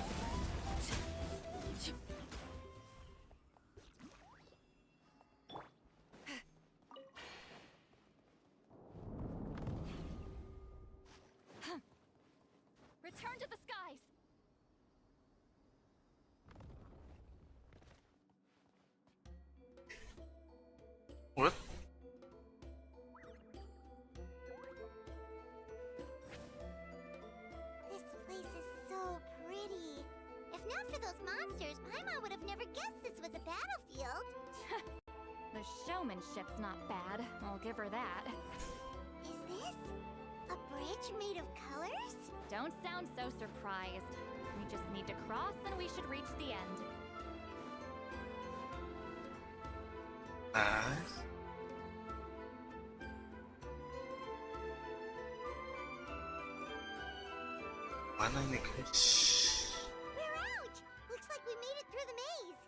Speaker 4: Return to the skies!
Speaker 1: What?
Speaker 5: This place is so pretty. If not for those monsters, Paimon would have never guessed this was a battlefield.
Speaker 4: The showmanship's not bad. I'll give her that.
Speaker 5: Is this a bridge made of colors?
Speaker 4: Don't sound so surprised. We just need to cross and we should reach the end.
Speaker 1: Nice. Mana ini guys?
Speaker 5: We're out! Looks like we made it through the maze.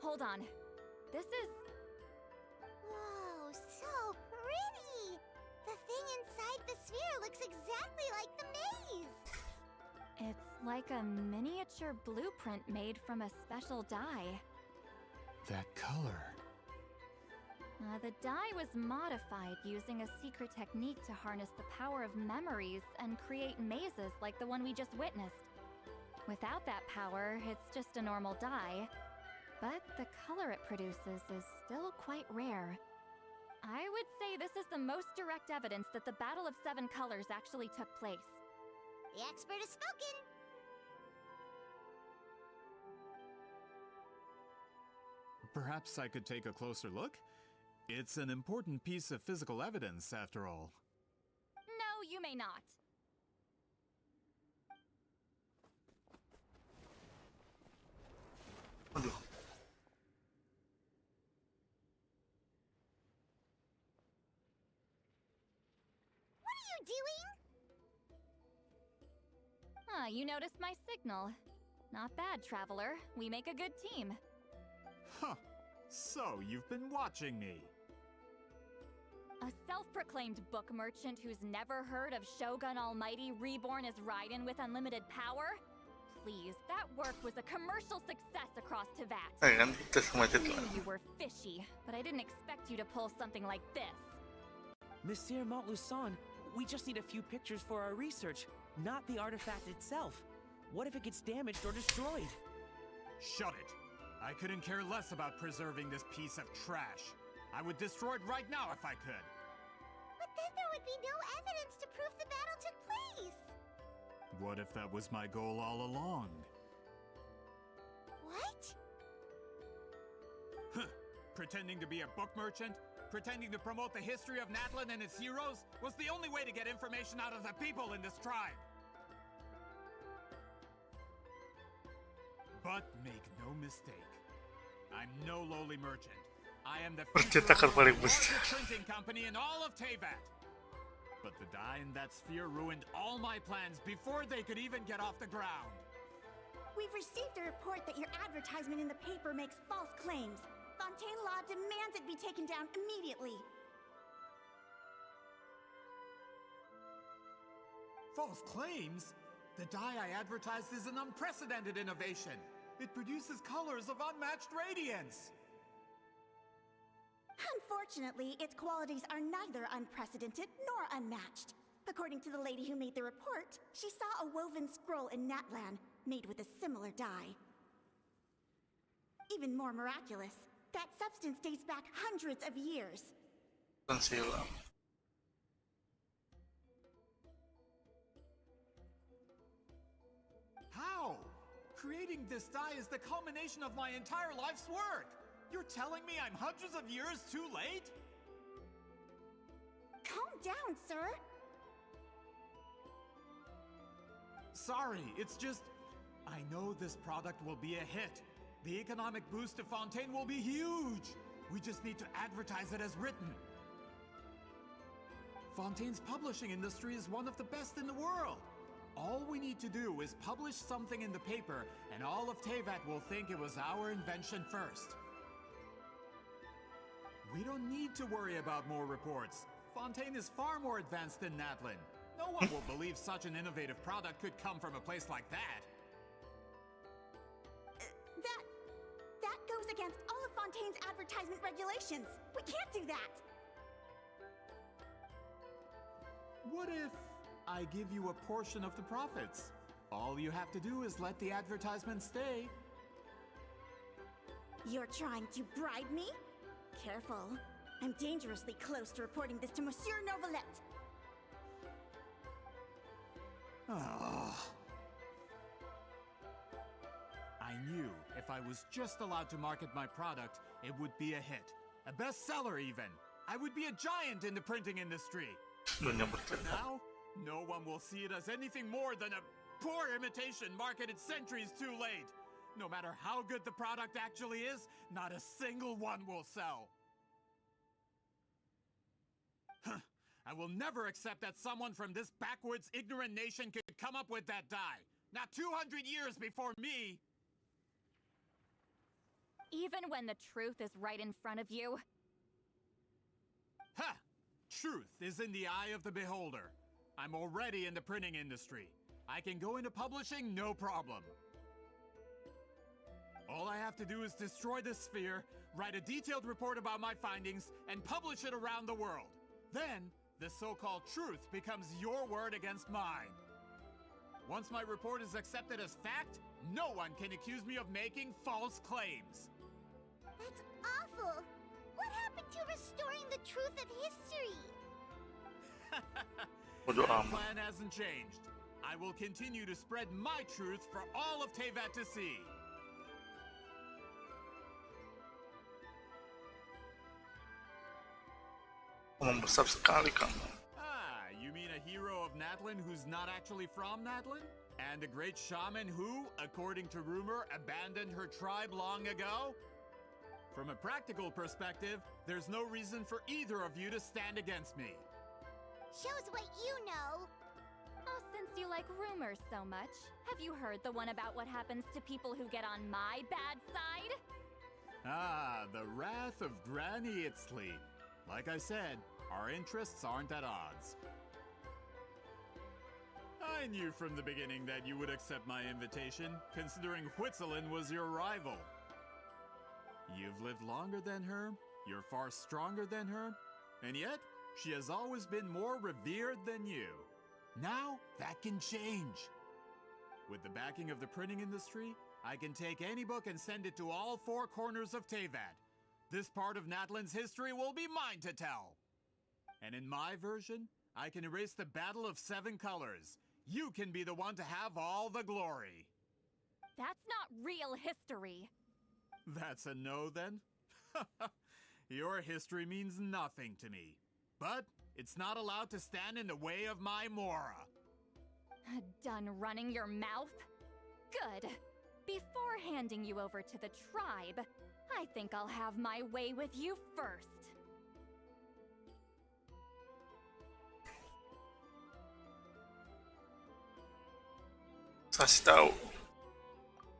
Speaker 4: Hold on. This is...
Speaker 5: Whoa, so pretty! The thing inside the sphere looks exactly like the maze!
Speaker 4: It's like a miniature blueprint made from a special dye.
Speaker 6: That color.
Speaker 4: The dye was modified using a secret technique to harness the power of memories and create mazes like the one we just witnessed. Without that power, it's just a normal dye. But the color it produces is still quite rare. I would say this is the most direct evidence that the Battle of Seven Colors actually took place.
Speaker 5: The expert has spoken!
Speaker 6: Perhaps I could take a closer look? It's an important piece of physical evidence, after all.
Speaker 4: No, you may not.
Speaker 1: Aduh.
Speaker 5: What are you doing?
Speaker 4: Ah, you noticed my signal. Not bad, Traveler. We make a good team.
Speaker 6: Huh. So, you've been watching me.
Speaker 4: A self-proclaimed book merchant who's never heard of Shogun Almighty reborn as Raiden with unlimited power? Please, that work was a commercial success across Teyvat.
Speaker 1: Kan kita semua
Speaker 4: I
Speaker 1: itu.
Speaker 4: knew you were fishy, but I didn't expect you to pull something like this.
Speaker 7: Monsieur Montluçon, we just need a few pictures for our research, not the artifact itself. What if it gets damaged or destroyed?
Speaker 6: Shut it! I couldn't care less about preserving this piece of trash. I would destroy it right now if I could.
Speaker 5: But then there would be no evidence to prove the battle took place!
Speaker 6: What if that was my goal all along?
Speaker 5: What?
Speaker 6: Huh. Pretending to be a book merchant, pretending to promote the history of Natlan and its heroes, was the only way to get information out of the people in this tribe. But make no mistake, I'm no lowly merchant. I am the
Speaker 1: Percetakan paling
Speaker 6: largest
Speaker 1: besar.
Speaker 6: printing company in all of Teyvat. But the dye in that sphere ruined all my plans before they could even get off the ground.
Speaker 12: We've received a report that your advertisement in the paper makes false claims. Fontaine Law demands it be taken down immediately.
Speaker 6: False claims? The dye I advertised is an unprecedented innovation. It produces colors of unmatched radiance.
Speaker 12: Unfortunately, its qualities are neither unprecedented nor unmatched. According to the lady who made the report, she saw a woven scroll in Natlan made with a similar dye. Even more miraculous, that substance dates back hundreds of years.
Speaker 1: Silam.
Speaker 6: How? Creating this dye is the culmination of my entire life's work. You're telling me I'm hundreds of years too late?
Speaker 12: Calm down, sir.
Speaker 6: Sorry, it's just... I know this product will be a hit. The economic boost to Fontaine will be huge. We just need to advertise it as written. Fontaine's publishing industry is one of the best in the world. All we need to do is publish something in the paper, and all of Teyvat will think it was our invention first. We don't need to worry about more reports. Fontaine is far more advanced than Natlin. No one will believe such an innovative product could come from a place like that.
Speaker 12: That goes against all of Fontaine's advertisement regulations. We can't do that.
Speaker 6: What if I give you a portion of the profits? All you have to do is let the advertisement stay.
Speaker 12: You're trying to bribe me? Careful. I'm dangerously close to reporting this to Monsieur Novelette.
Speaker 6: I knew if I was just allowed to market my product, it would be a hit. A bestseller even. I would be a giant in the printing industry. Now, no one will see it as anything more than a poor imitation marketed centuries too late. No matter how good the product actually is, not a single one will sell. I will never accept that someone from this backwoods, ignorant nation could come up with that dye. Not 200 years before me!
Speaker 4: Even when the truth is right in front of you?
Speaker 6: Ha! Truth is in the eye of the beholder. I'm already in the printing industry. I can go into publishing, no problem. All I have to do is destroy this sphere, write a detailed report about my findings, and publish it around the world. Then, the so-called truth becomes your word against mine. Once my report is accepted as fact, no one can accuse me of making false claims.
Speaker 5: That's awful. What happened to restoring the truth of history?
Speaker 6: That plan hasn't changed. I will continue to spread my truth for all of Teyvat to see.
Speaker 1: Membesar sekali kamu.
Speaker 6: Ah, you mean a hero of Natlin who's not actually from Natlin? And a great shaman who, according to rumor, abandoned her tribe long ago? From a practical perspective, there's no reason for either of you to stand against me.
Speaker 5: Shows what you know.
Speaker 4: Oh, since you like rumors so much, have you heard the one about what happens to people who get on my bad side?
Speaker 6: Ah, the wrath of Granny Itzli. Like I said, our interests aren't at odds. I knew from the beginning that you would accept my invitation, considering Huitzilin was your rival. You've lived longer than her, you're far stronger than her, and yet, she has always been more revered than you. Now, that can change. With the backing of the printing industry, I can take any book and send it to all four corners of Teyvat. This part of Natlin's history will be mine to tell. And in my version, I can erase the Battle of Seven Colors. You can be the one to have all the glory.
Speaker 4: That's not real history.
Speaker 6: That's a no, then? Your history means nothing to me. But it's not allowed to stand in the way of my Mora.
Speaker 4: Done running your mouth? Good. Before handing you over to the tribe, I think I'll have my way with you first.
Speaker 1: Kasih tahu.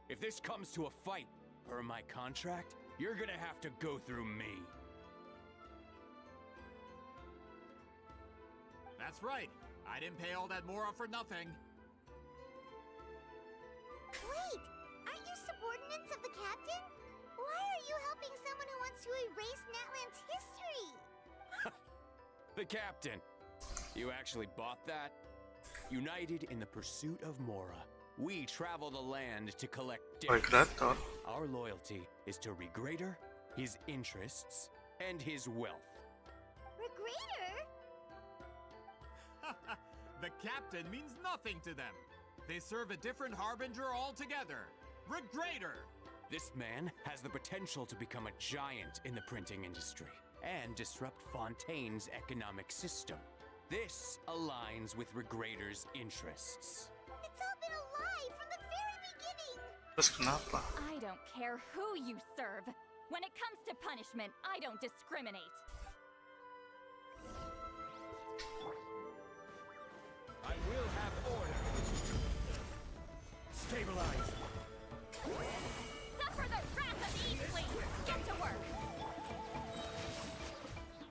Speaker 3: If this comes to a fight, per my contract, you're gonna have to go through me.
Speaker 6: That's right. I didn't pay all that Mora for nothing.
Speaker 5: Wait! Aren't you subordinates of the captain? Why are you helping someone who wants to erase Natlan's history?
Speaker 3: The captain. You actually bought that? United in the pursuit of Mora, we travel the land to collect debts. Our loyalty is to Regrader, his interests, and his wealth.
Speaker 5: Regrader?
Speaker 6: The captain means nothing to them. They serve a different harbinger altogether. Regrader!
Speaker 3: This man has the potential to become a giant in the printing industry. and disrupt Fontaine's economic system. This aligns with Regrader's interests.
Speaker 5: It's all been a lie from the very beginning!
Speaker 1: Terus kenapa?
Speaker 4: I don't care who you serve. When it comes to punishment, I don't discriminate.
Speaker 9: I will have order. Stabilize.
Speaker 4: Suffer the wrath of Easley! Get to work!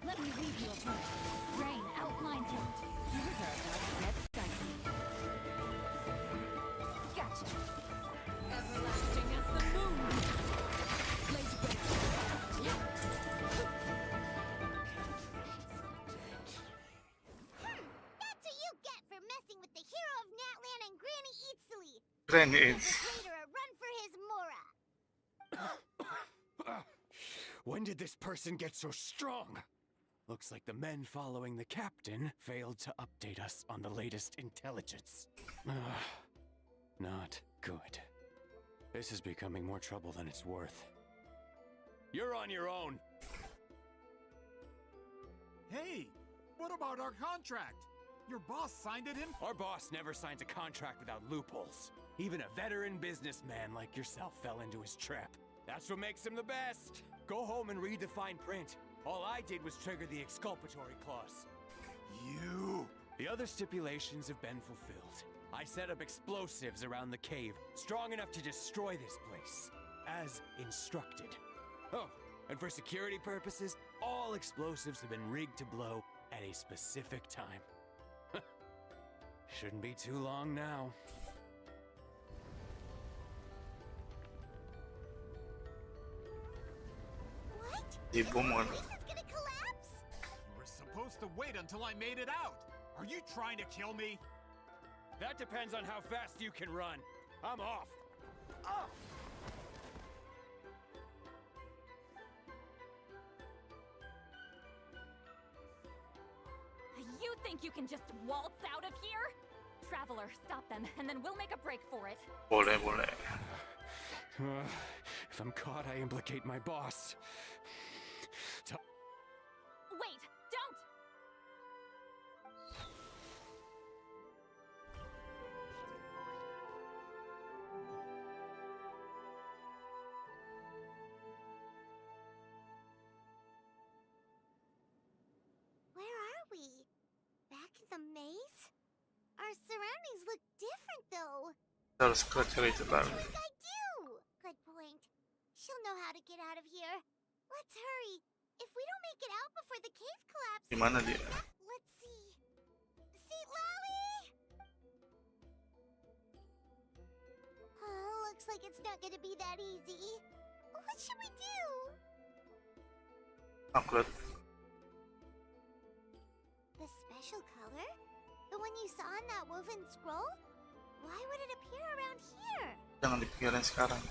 Speaker 4: Let me read you a verse. Rain outlines it. Yours are about to get dicey. Gotcha. Everlasting as the moon. Laid bare.
Speaker 5: That's what you get for messing with the hero of Natlan and Granny Eatsley!
Speaker 1: Granny
Speaker 5: Give
Speaker 1: Eats.
Speaker 5: the Raider a run for his Mora!
Speaker 3: When did this person get so strong? Looks like the men following the captain failed to update us on the latest intelligence. Not good. This is becoming more trouble than it's worth. You're on your own.
Speaker 6: Hey, what about our contract? Your boss signed it in.
Speaker 3: Our boss never signs a contract without loopholes. Even a veteran businessman like yourself fell into his trap. That's what makes him the best. Go home and read the fine print. All I did was trigger the exculpatory clause. You! The other stipulations have been fulfilled. I set up explosives around the cave, strong enough to destroy this place, as instructed. Oh, and for security purposes, all explosives have been rigged to blow at a specific time. Shouldn't be too long now.
Speaker 5: What?
Speaker 1: Di bom kan?
Speaker 5: This is gonna collapse?
Speaker 6: You were supposed to wait until I made it out. Are you trying to kill me?
Speaker 3: That depends on how fast you can run. I'm off. Oh!
Speaker 4: You think you can just waltz out of here? Traveler, stop them, and then we'll make a break for it.
Speaker 1: Boleh, boleh.
Speaker 3: If I'm caught, I implicate my boss.
Speaker 4: Wait, don't!
Speaker 5: Where are we? Back in the maze? Our surroundings look different, though.
Speaker 1: Kita harus ke cerita
Speaker 5: What
Speaker 1: baru.
Speaker 5: do you think I do? Good point. She'll know how to get out of here. Let's hurry. If we don't make it out before the cave collapses...
Speaker 1: Di mana dia?
Speaker 5: Let's see. See, Lolly? Looks like it's not gonna be that easy. What should we do?
Speaker 1: Aku lihat.
Speaker 5: The special color? The one you saw in that woven scroll? Why would it appear around here?
Speaker 1: Jangan dipikirin sekarang.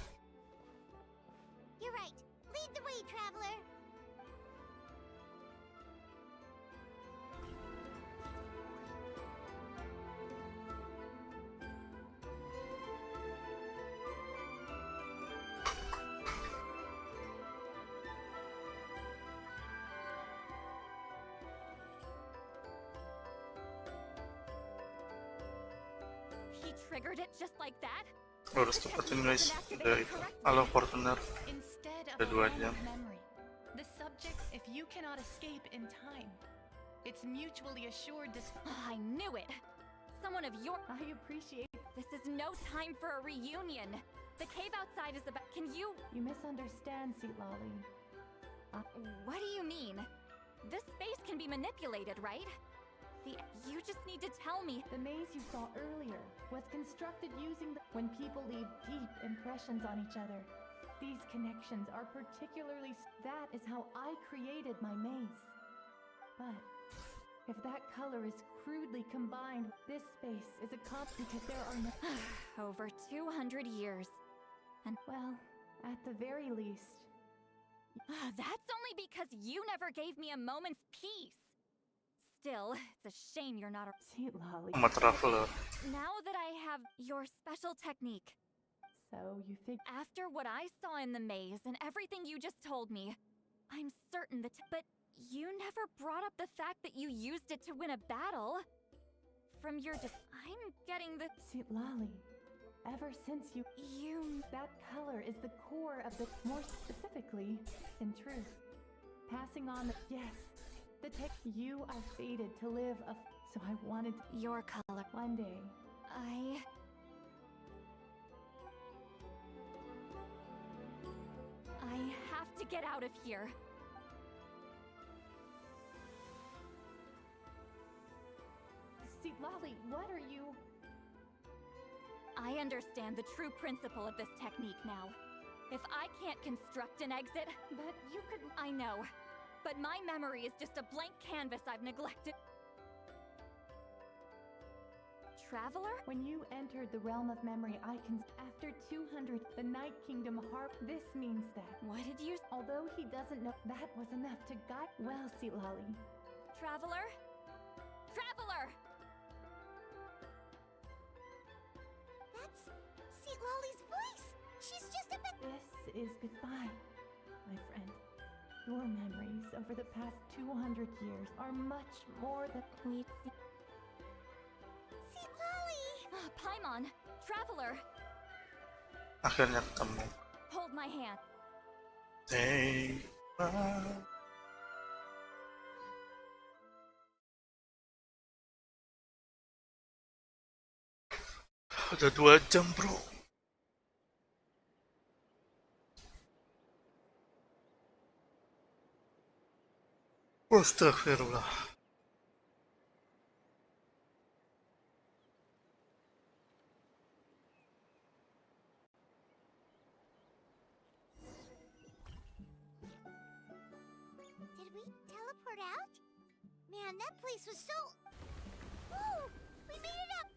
Speaker 5: You're right. Lead the way, traveler.
Speaker 4: He triggered it just like that?
Speaker 1: Harus cepetin guys. Udah itu. Halo Fortuner.
Speaker 19: Instead of
Speaker 1: Udah 2 jam.
Speaker 19: memory, the subject, if you cannot escape in time, it's mutually assured
Speaker 4: I knew it! Someone of your—
Speaker 19: I appreciate.
Speaker 4: This is no time for a reunion. The cave outside is about— Can you—
Speaker 19: You misunderstand, Seat Lolly.
Speaker 4: What do you mean? This space can be manipulated, right? You just need to tell me.
Speaker 19: The maze you saw earlier was constructed using when people leave deep impressions on each other. These connections are particularly... That is how I created my maze. But if that color is crudely combined, this space is a because there are no...
Speaker 4: Over 200 years. And
Speaker 19: well, at the very least...
Speaker 4: That's only because you never gave me a moment's peace. Still, it's a shame you're not a—
Speaker 19: Seat Lolly.
Speaker 1: I'm a traveler.
Speaker 4: Now that I have your special technique.
Speaker 19: So you think—
Speaker 4: After what I saw in the maze and everything you just told me, I'm certain that— But You never brought up the fact that you used it to win a battle. From your I'm getting the...
Speaker 19: Lolly, ever since you... That color is the core of the... More specifically, in truth. Passing on the... Yes. The tech... You are fated to live a... So I wanted...
Speaker 4: Your color.
Speaker 19: One day.
Speaker 4: I have to get out of here.
Speaker 19: See, Lolly, what are you...
Speaker 4: I understand the true principle of this technique now. If I can't construct an exit...
Speaker 19: But you could...
Speaker 4: I know. But my memory is just a blank canvas I've neglected. Traveler?
Speaker 19: When you entered the realm of memory, after 200, the Night Kingdom harp. This means that...
Speaker 4: What did you...
Speaker 19: Although he doesn't know, that was enough to guide... Well, see, Lolly.
Speaker 4: Traveler? Traveler!
Speaker 5: That's Seat Lolly's voice! She's just a bit...
Speaker 19: This is goodbye, my friend. Your memories over the past 200 years are much more than...
Speaker 5: Seat Lolly!
Speaker 4: Paimon! Traveler!
Speaker 1: Akhirnya ketemu.
Speaker 4: Hold my hand.
Speaker 1: Udah 2 jam, bro. Astagfirullah.
Speaker 5: Did we teleport out? Man, that place was so... Woo! We made it up!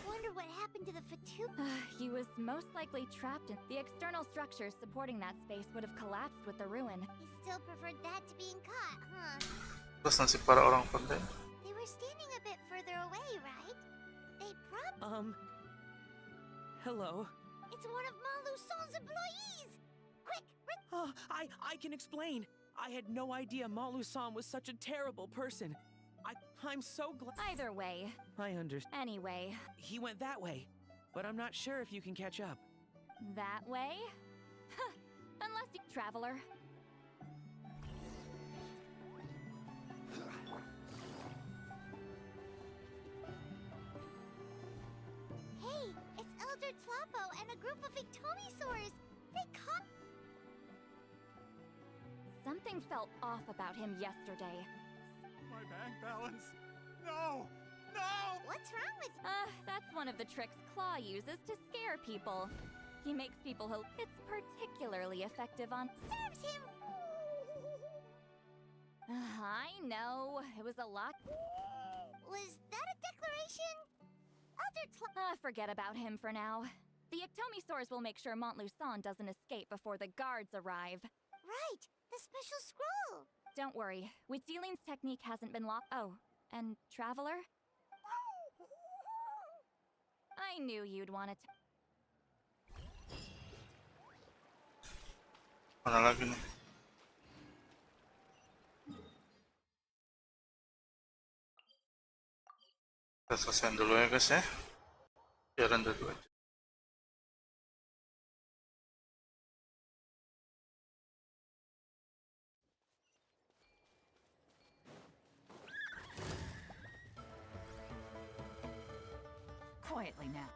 Speaker 5: Wonder what happened to the Fatu...
Speaker 4: He was most likely trapped in... The external structures supporting that space would have collapsed with the ruin.
Speaker 5: He still preferred that to being caught, huh?
Speaker 1: Terus nasib para orang penting.
Speaker 5: They were standing a bit further away, right? They
Speaker 7: Hello?
Speaker 5: It's one of Maluson's employees! Quick,
Speaker 7: I can explain. I had no idea Malu-san was such a terrible person. I'm so glad.
Speaker 4: Either way.
Speaker 7: I understand.
Speaker 4: Anyway.
Speaker 7: He went that way, but I'm not sure if you can catch up.
Speaker 4: That way? Huh. Unless you... Traveler.
Speaker 5: Hey, it's Elder Tlapo and a group of Victomisaurs! They caught...
Speaker 4: Something felt off about him yesterday.
Speaker 6: My bank balance! No! No!
Speaker 5: What's wrong with you?
Speaker 4: That's one of the tricks Claw uses to scare people. He makes people It's particularly effective on...
Speaker 5: Serves him!
Speaker 4: I know. It was a lot.
Speaker 5: Was that a declaration? Elder
Speaker 4: forget about him for now. The Ectomisaurs will make sure Montluçon doesn't escape before the guards arrive.
Speaker 5: Right! The special scroll!
Speaker 4: Don't worry. Huitzilin's technique hasn't been locked. Oh, and Traveler? I knew you'd want to...
Speaker 1: Mana lagi nih? Kita selesaiin dulu ya guys ya. Biar rendah 2 jam.
Speaker 20: Quietly now.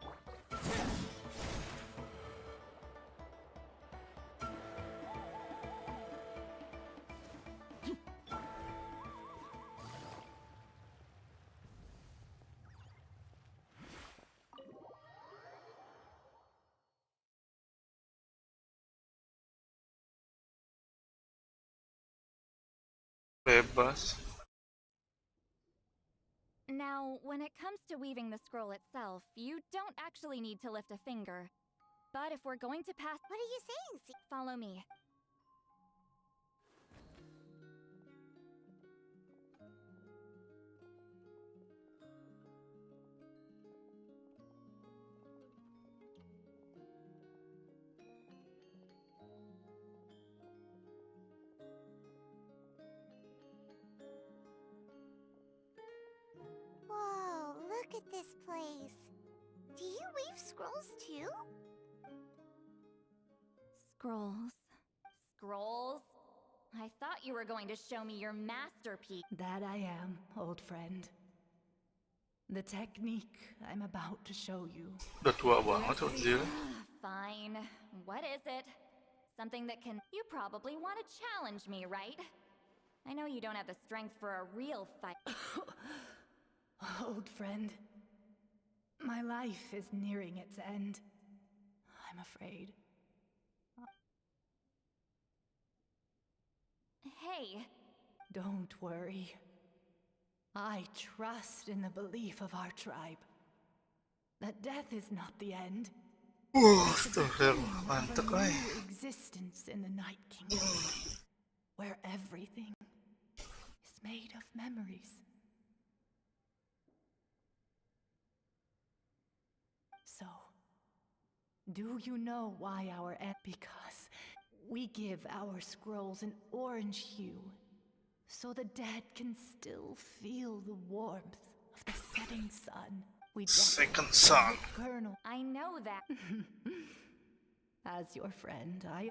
Speaker 1: Bebas.
Speaker 4: Now, when it comes to weaving the scroll itself, you don't actually need to lift a finger. But if we're going to pass...
Speaker 5: What are you saying?
Speaker 4: Follow me.
Speaker 5: this place. Do you weave scrolls too?
Speaker 4: Scrolls. Scrolls? I thought you were going to show me your masterpiece.
Speaker 19: That I am, old friend. The technique I'm about to show you.
Speaker 1: Udah tua banget anjir.
Speaker 4: Fine. What is it? Something that can... You probably want to challenge me, right? I know you don't have the strength for a real fight.
Speaker 19: Old friend. My life is nearing its end. I'm afraid.
Speaker 4: Hey.
Speaker 19: Don't worry. I trust in the belief of our tribe. That death is not the end.
Speaker 1: Mantap, ay.
Speaker 19: Existence in the Night Kingdom, where everything is made of memories. So, do you know why our because we give our scrolls an orange hue, so the dead can still feel the warmth of the setting sun. We
Speaker 1: Second son.
Speaker 19: Colonel.
Speaker 4: I know that.
Speaker 19: As your friend, I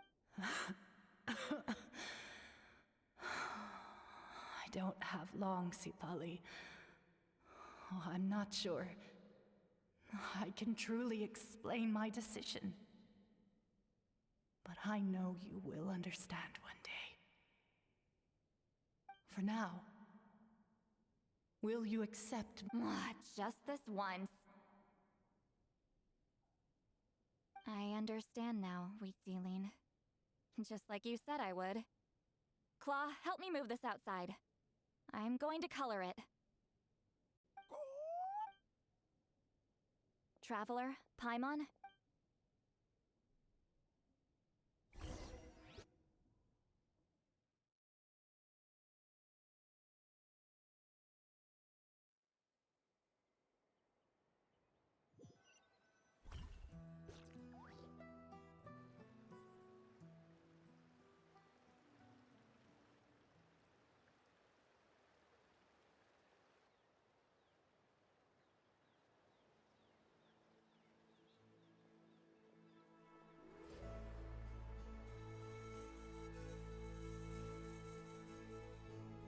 Speaker 19: don't have long, Sipali. Oh, I'm not sure I can truly explain my decision. But I know you will understand one day. For now, will you accept?
Speaker 4: Just this once. I understand now, Wheat Ceiling. Just like you said I would. Claw, help me move this outside. I'm going to color it. Traveler, Paimon?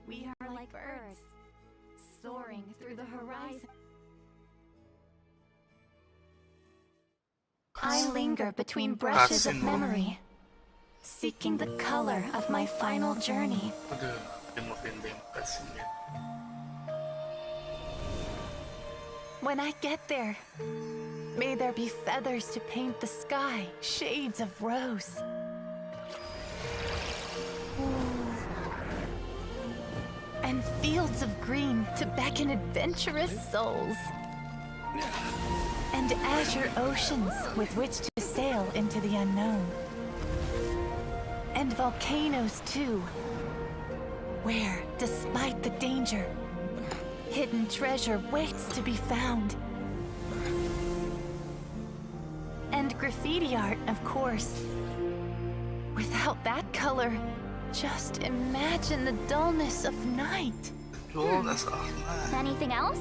Speaker 19: We are like birds, soaring through the horizon. I linger between brushes of memory, seeking the color of my final journey.
Speaker 1: Aduh, dia mau pindah kasihnya.
Speaker 19: When I get there, may there be feathers to paint the sky, shades of rose. And fields of green to beckon adventurous souls. And azure oceans with which to sail into the unknown. And volcanoes too, where, despite the danger, hidden treasure waits to be found. And graffiti art, of course. Without that color, just imagine the dullness of night.
Speaker 1: Dullness of night.
Speaker 4: Anything else?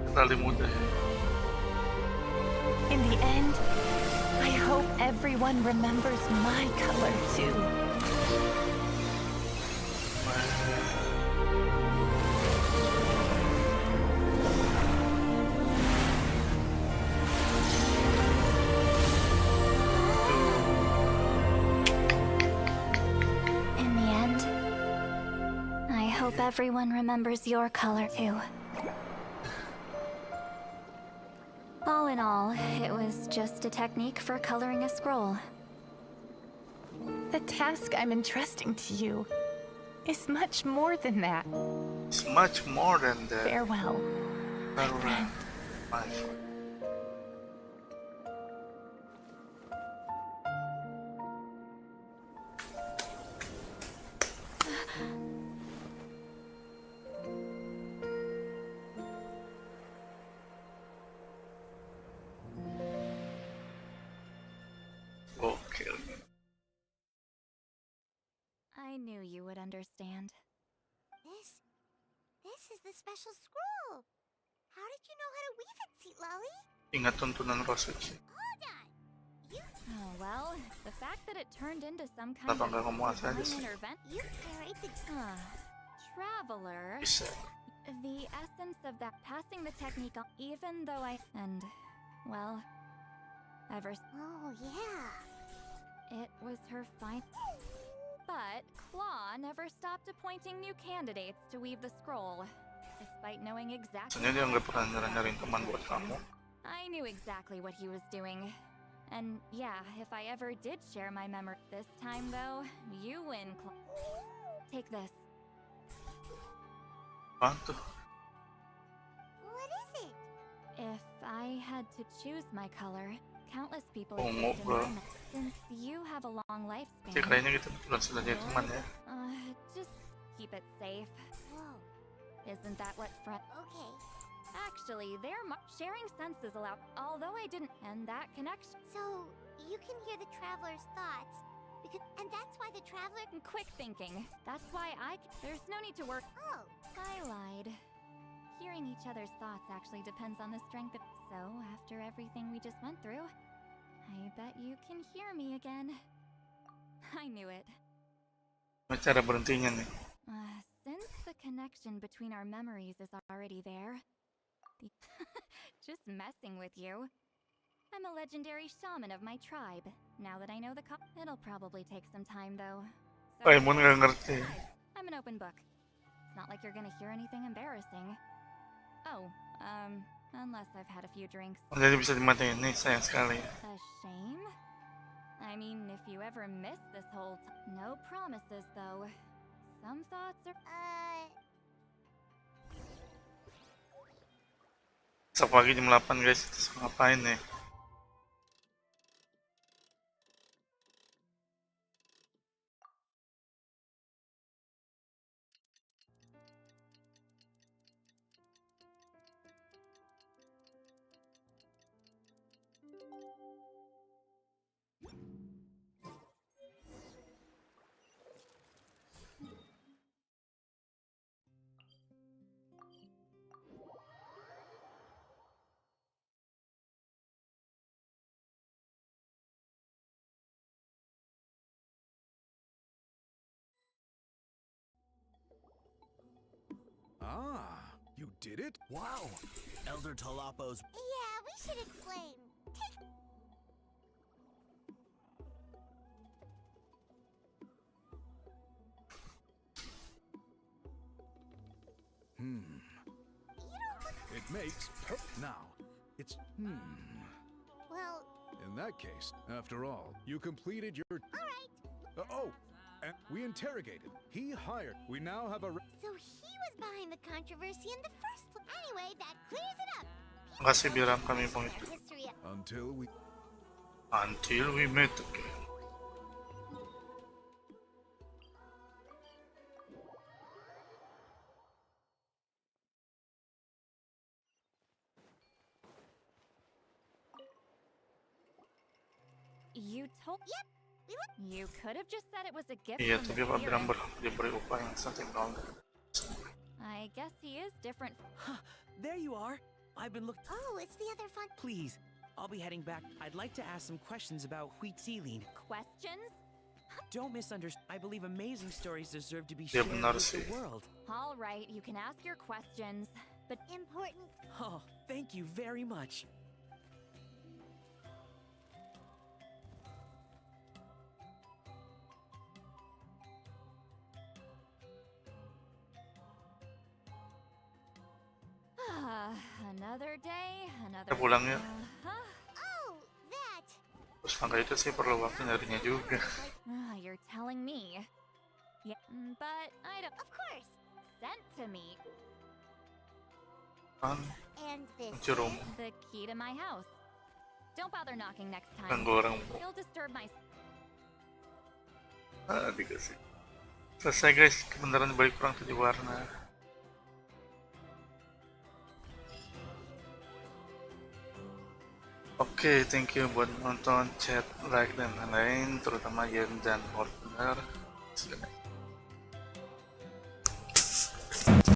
Speaker 1: Terlalu mudah.
Speaker 19: In the end, I hope everyone remembers my color too.
Speaker 4: Hope everyone remembers your color too. All in all, it was just a technique for coloring a scroll.
Speaker 19: The task I'm entrusting to you is much more than that.
Speaker 1: It's much more than that.
Speaker 19: Farewell, my friend.
Speaker 1: My friend.
Speaker 4: I knew you would understand.
Speaker 5: This is the special scroll. How did you know how to weave it, Sweet Lolly?
Speaker 1: Ingat tuntunan Rosage.
Speaker 4: Oh, well, the fact that it turned into some kind
Speaker 1: Kenapa
Speaker 4: of
Speaker 1: nggak kamu aja
Speaker 4: divine
Speaker 1: sih?
Speaker 4: intervention.
Speaker 5: You carried the
Speaker 4: Traveler.
Speaker 1: Bisa.
Speaker 4: The essence of that passing the technique on, even though and, well, ever.
Speaker 5: Oh, yeah.
Speaker 4: It was her fine. But Claw never stopped appointing new candidates to weave the scroll, despite knowing exactly.
Speaker 1: Sebenarnya dia nggak pernah nyari teman buat kamu.
Speaker 4: I knew exactly what he was doing. And yeah, if I ever did share my memory. This time though, you win, Claw. Take this.
Speaker 1: Apaan tuh?
Speaker 5: What is it?
Speaker 4: If I had to choose my color, countless people
Speaker 1: Ungu,
Speaker 4: would
Speaker 1: bro.
Speaker 4: since you have a long lifespan.
Speaker 1: Cek kayaknya kita belum sudah jadi teman ya.
Speaker 4: Just keep it safe.
Speaker 5: Whoa.
Speaker 4: Isn't that what
Speaker 5: Okay.
Speaker 4: Actually, sharing senses allowed, although I didn't, and that connection.
Speaker 5: So, you can hear the traveler's thoughts, and that's why the traveler...
Speaker 4: Quick thinking. That's why there's no need to work.
Speaker 5: Oh.
Speaker 4: I lied. Hearing each other's thoughts actually depends on the strength of... So, after everything we just went through, I bet you can hear me again. I knew it.
Speaker 1: Cara berhentinya nih.
Speaker 4: Since the connection between our memories is already there... Just messing with you. I'm a legendary shaman of my tribe. Now that I know it'll probably take some time though. So,
Speaker 1: Nggak ngerti.
Speaker 4: I'm an open book. It's not like you're gonna hear anything embarrassing. Oh, unless I've had a few drinks.
Speaker 1: Jadi bisa dimatiin nih, sayang sekali.
Speaker 4: A shame? I mean, if you ever miss this whole no promises though. Some thoughts are...
Speaker 1: Besok pagi jam 8 guys, terus ngapain nih?
Speaker 15: Ah, you did it?
Speaker 14: Wow! Elder Talapo's...
Speaker 5: Yeah, we should explain.
Speaker 15: It makes now. It's
Speaker 5: Well...
Speaker 15: In that case, after all, you completed your...
Speaker 5: Alright.
Speaker 15: And we interrogated. He hired. We now have a...
Speaker 5: So he was behind the controversy in the first place. Anyway, that clears it up.
Speaker 1: Makasih bilang kami pun itu.
Speaker 5: History up.
Speaker 1: Until we meet again.
Speaker 4: You told...
Speaker 5: Yep.
Speaker 4: You could have just said it was a gift
Speaker 1: Iya,
Speaker 4: from
Speaker 1: tapi
Speaker 4: the
Speaker 1: apa bilang
Speaker 4: spirit.
Speaker 1: diberi upah yang something wrong.
Speaker 4: I guess he is different.
Speaker 7: There you are. I've been looking.
Speaker 5: Oh, it's the other fun.
Speaker 7: Please, I'll be heading back. I'd like to ask some questions about Huitzilin.
Speaker 4: Questions?
Speaker 7: Don't misunderstand. I believe amazing stories deserve to be
Speaker 1: Dia
Speaker 7: shared
Speaker 1: benar
Speaker 7: with
Speaker 1: sih.
Speaker 7: the world.
Speaker 4: All right, you can ask your questions, but
Speaker 5: important.
Speaker 7: Oh, thank you very much.
Speaker 4: Another day, another...
Speaker 1: Kita pulang ya.
Speaker 5: Oh, that.
Speaker 1: Terus maka itu sih perlu waktu nyarinya juga.
Speaker 4: You're telling me. Yeah, but I don't...
Speaker 5: Of course.
Speaker 4: Sent to me.
Speaker 5: And this
Speaker 1: Kunci rumah.
Speaker 4: The key to my house. Don't bother knocking next time.
Speaker 1: Ganggu orang.
Speaker 4: You'll disturb my...
Speaker 1: Dikasih. Selesai guys, kebenaran balik kurang 7 warna. Oke, thank you buat nonton, chat, like, dan lain-lain, terutama Yen dan Ordner.